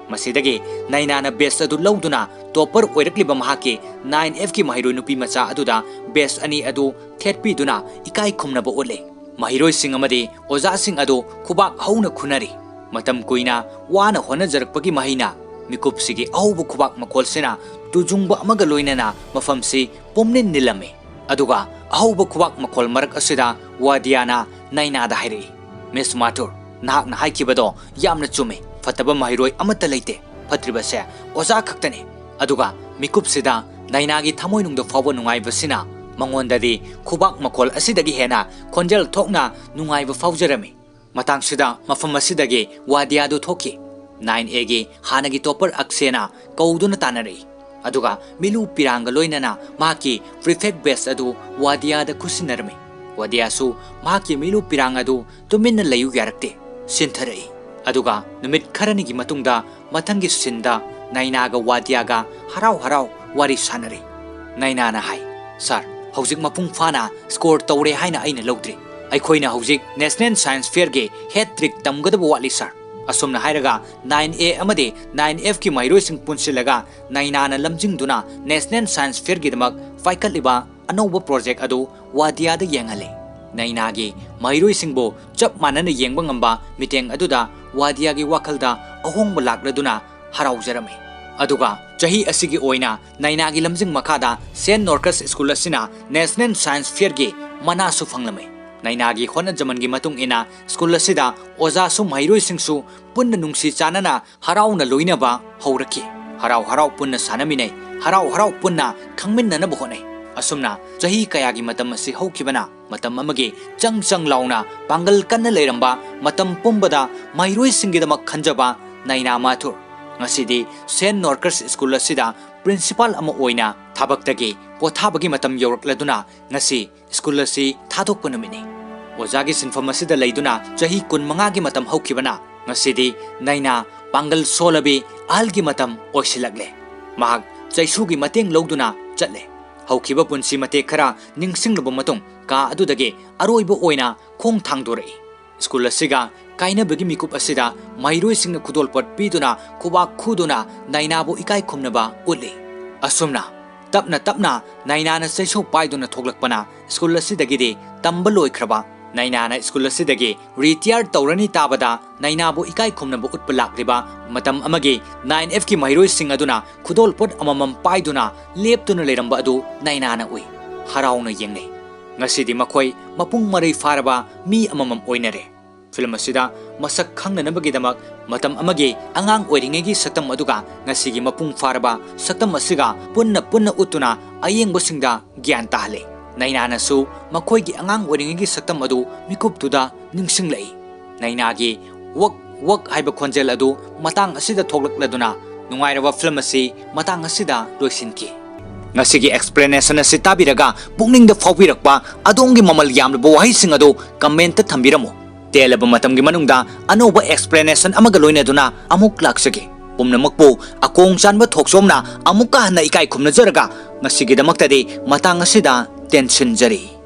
ꯃꯁꯤꯗꯒꯤ ꯅꯥꯏꯅꯥꯅ ꯕꯦꯁ ꯑꯗꯨ ꯂꯧꯗꯨꯅ ꯇꯣꯄꯔ ꯑꯣꯏꯔꯛꯂꯤꯕ ꯃꯍꯥꯛꯀꯤ 9Fꯀꯤ ꯃꯍꯩꯔꯣꯏ ꯅꯨꯄꯤ ꯃꯆꯥ ꯑꯗꯨꯗ ꯕꯦꯁ ꯑꯅꯤ ꯑꯗꯨ ꯊꯦꯠꯄꯤꯗꯨꯅ ꯏꯀꯥꯏ ꯈꯨꯝꯅꯕ ꯎꯠꯂꯤ ꯃꯍꯩꯔꯣꯏꯁꯤꯡ ꯑꯃꯗꯤ ꯑꯣꯖꯥꯁꯤꯡ ꯑꯗꯨ ꯈꯨꯕꯥꯛ ꯍꯧꯅ ꯈꯨꯅꯔꯤ ꯃꯇꯝ ꯀꯨꯏꯅ ꯋꯥꯅ ꯍꯣꯠꯅꯖꯔꯛꯄꯒꯤ ꯃꯍꯩꯅ ꯃꯤꯀꯨꯞꯁꯤꯒꯤ ꯑꯍꯧꯕ ꯈꯨꯕꯥꯛ ꯃꯈꯣꯜꯁꯤꯅ ꯇꯨꯖꯨꯡꯕ ꯑꯃꯒ ꯂꯣꯏꯅꯅ ꯃꯐꯝꯁꯤ ꯄꯨꯝꯅꯤꯟ ꯅꯤꯜꯂꯝꯃꯤ ꯑꯗꯨꯒ ꯑꯍꯧꯕ ꯈꯨꯕꯥꯛ ꯃꯈꯣꯜ ꯃꯔꯛ ꯑꯁꯤꯗ ꯋꯥꯗꯤꯌꯥꯅ ꯅꯥꯏꯅꯥꯗ ꯍꯥꯏꯔꯛꯏ ꯃꯤꯁ ꯃꯥꯊꯨꯔ ꯅꯍꯥꯛꯅ ꯍꯥꯏꯈꯤꯕꯗꯣ ꯌꯥꯝꯅ ꯆꯨꯝꯃꯤ ꯐꯠꯇꯕ ꯃꯍꯩꯔꯣꯏ ꯑꯃꯠꯇ ꯂꯩꯇꯦ ꯐꯠꯇ꯭ꯔꯤꯕꯁꯦ ꯑꯣꯖꯥ ꯈꯛꯇꯅꯤ ꯑꯗꯨꯒ ꯃꯤꯀꯨꯞꯁꯤꯗ ꯅꯥꯏꯅꯥꯒꯤ ꯊꯃꯣꯏꯅꯨꯡꯗ ꯐꯥꯎꯕ ꯅꯨꯡꯉꯥꯏꯕꯁꯤꯅ ꯃꯉꯣꯟꯗꯗꯤ ꯈꯨꯕꯥꯛ ꯃꯈꯣꯜ ꯑꯁꯤꯗꯒꯤ ꯍꯦꯟꯅ ꯈꯣꯟꯖꯦꯜ ꯊꯣꯛꯅ ꯅꯨꯡꯉꯥꯏꯕ ꯐꯥꯎꯖꯔꯝꯃꯤ ꯃꯇꯥꯡꯁꯤꯗ ꯃꯐꯝ ꯑꯁꯤꯗꯒꯤ ꯋꯥꯗꯤꯌꯥꯗꯨ ꯊꯣꯛꯈꯤ 9Aꯒꯤ ꯍꯥꯟꯅꯒꯤ ꯇꯣꯄꯔ ꯑꯛꯁꯦꯅ ꯀꯧꯗꯨꯅ ꯇꯥꯟꯅꯔꯛꯏ ꯑꯗꯨꯒ ꯃꯤꯂꯨ ꯄꯤꯔꯥꯡꯒ ꯂꯣꯏꯅꯅ ꯃꯍꯥꯛꯀꯤ ꯄ꯭ꯔꯤꯐꯦꯛ ꯕꯦꯁ ꯑꯗꯨ ꯋꯥꯗꯤꯌꯥꯗ ꯈꯨꯠꯁꯤꯟꯅꯔꯝꯃꯤ ꯋꯥꯗꯤꯌꯥꯁꯨ ꯃꯍꯥꯛꯀꯤ ꯃꯤꯂꯨ ꯄꯤꯔꯥꯡ ꯑꯗꯨ ꯇꯨꯃꯤꯟꯅ ꯂꯩꯌꯨ ꯌꯥꯔꯛꯇꯦ ꯁꯤꯟꯊꯔꯛꯏ ꯑꯗꯨꯒ ꯅꯨꯃꯤꯠ ꯈꯔꯅꯤꯒꯤ ꯃꯇꯨꯡꯗ ꯃꯊꯪꯒꯤ ꯁꯤꯟꯗ ꯅꯥꯏꯅꯥꯒ ꯋꯥꯗꯤꯌꯥꯒ ꯍꯔꯥꯎ ꯍꯔꯥꯎ ꯋꯥꯔꯤ ꯁꯥꯅꯔꯤ ꯅꯥꯏꯅꯥꯅ ꯍꯥꯏ ꯁꯥꯔ ꯍꯧꯖꯤꯛ ꯃꯄꯨꯡ ꯐꯥꯅ ꯁ꯭ꯀꯣꯔ ꯇꯧꯔꯦ ꯍꯥꯏꯅ ꯑꯩꯅ ꯂꯧꯗ꯭ꯔꯤ ꯑꯩꯈꯣꯏꯅ ꯍꯧꯖꯤꯛ ꯅꯦꯁꯅꯦꯜ ꯁꯥꯏꯟꯁ ꯐꯦꯌꯔꯒꯤ ꯍꯦꯠ ꯇ꯭ꯔꯤꯛ ꯇꯝꯒꯗꯕ ꯋꯥꯠꯂꯤ ꯁꯥꯔ ꯑꯁꯨꯝꯅ ꯍꯥꯏꯔꯒ 9A ꯑꯃꯗꯤ 9Fꯀꯤ ꯃꯍꯩꯔꯣꯏꯁꯤꯡ ꯄꯨꯟꯁꯤꯜꯂꯒ ꯅꯥꯏꯅꯥꯅ ꯂꯝꯖꯤꯡꯗꯨꯅ ꯅꯦꯁꯅꯦꯜ ꯁꯥꯏꯟꯁ ꯐꯦꯌꯔꯒꯤꯗꯃꯛ ꯄꯥꯏꯈꯠꯂꯤꯕ ꯑꯅꯧꯕ ꯄ꯭ꯔꯣꯖꯦꯛ ꯑꯗꯨ ꯋꯥꯗꯤꯌꯥꯗ ꯌꯦꯡꯍꯜꯂꯤ ꯅꯥꯏꯅꯥꯒꯤ ꯃꯍꯩꯔꯣꯏꯁꯤꯡꯕꯨ ꯆꯞ ꯃꯥꯟꯅꯅ ꯌꯦꯡꯕ ꯉꯝꯕ ꯃꯤꯠꯌꯦꯡ ꯑꯗꯨꯗ ꯋꯥꯗꯤꯌꯥꯒꯤ ꯋꯥꯈꯜꯗ ꯑꯍꯣꯡꯕ ꯂꯥꯛꯂꯗꯨꯅ ꯍꯔꯥꯎꯖꯔꯝꯃꯤ ꯑꯗꯨꯒ ꯆꯍꯤ ꯑꯁꯤꯒꯤ ꯑꯣꯏꯅ ꯅꯥꯏꯅꯥꯒꯤ ꯂꯝꯖꯤꯡ ꯃꯈꯥꯗ ꯁꯦꯟ ꯅꯣꯔꯀꯁ ꯁ꯭ꯀꯨꯜ ꯑꯁꯤꯅ ꯅꯦꯁꯅꯦꯜ ꯁꯥꯏꯟꯁ ꯐꯦꯌꯔꯒꯤ ꯃꯅꯥꯁꯨ ꯐꯪꯂꯝꯃꯤ Nainagi honajamanggi matung ina school asida oza su mairoi singsu punna nungsi chanana harau na loinaba hauraki. Harau punna sanaminai, harau punna khangminna na buhonai. Asumna jahi kayagi matam asi haukibana matam amagi chang launa pangal kanna leiramba matam pumbada mairoi singidamak khanjaba naina mathur. Ngasidi St. Norcas School asida principal ama oina thabaktagi pothabagi matam yorakladuna ngasi school asi thadokpa numini. Ojagi sinfam asida leiduna jahi kun mangagi matam haukibana ngasidi naina pangal solabi algi matam oisilagle. Mahag jaisugi mateng logduna chatle. Haukiba punsi mate khara ningsinglaba matung ka adudagi aroiba oina khong thangdorei. School asiga kaina bagi mikup asida mairoi singna khudolpat piduna khubak khuduna nainabu ikai khumnaba uli. Asumna tapna naina na saiso paiduna thoglakpana school asidagidi tamba loikraba naina na school asidagi retire tawrani tabada nainabu ikai khumnaba utpalakliba matam amagi 9F ki mairoi sing aduna khudolpat amamam paiduna leptuna leramba adu naina na ui harauna yengne. Ngasidi makhoi mapung marai faraba mi amamam oinare. Film asida masak khangnanabagidamak matam amagi angang oiringegi saktam aduga ngasigi mapung faraba saktam asiga punna utuna ayengbosinga gyan tahle. Naina su makhoigi angang oiringegi saktam adu mikuptuda ningsinglei. Nainagi wak haiba khonjel adu matang asida thoglakladuna nungairaba film asi matang asida loisinki. Ngasigi explanation asi tabiraga pungning da fawbirakpa adongi mamal yamlaba wahising adu comment ta thambiramo. Telaba matamgi manungda anoba explanation amaga loinaduna amuk laksagi. Pumnamakpo akong chanba thoksomna amukka hana ikai khumnajaraga ngasigidamaktadi matang asida tension jari.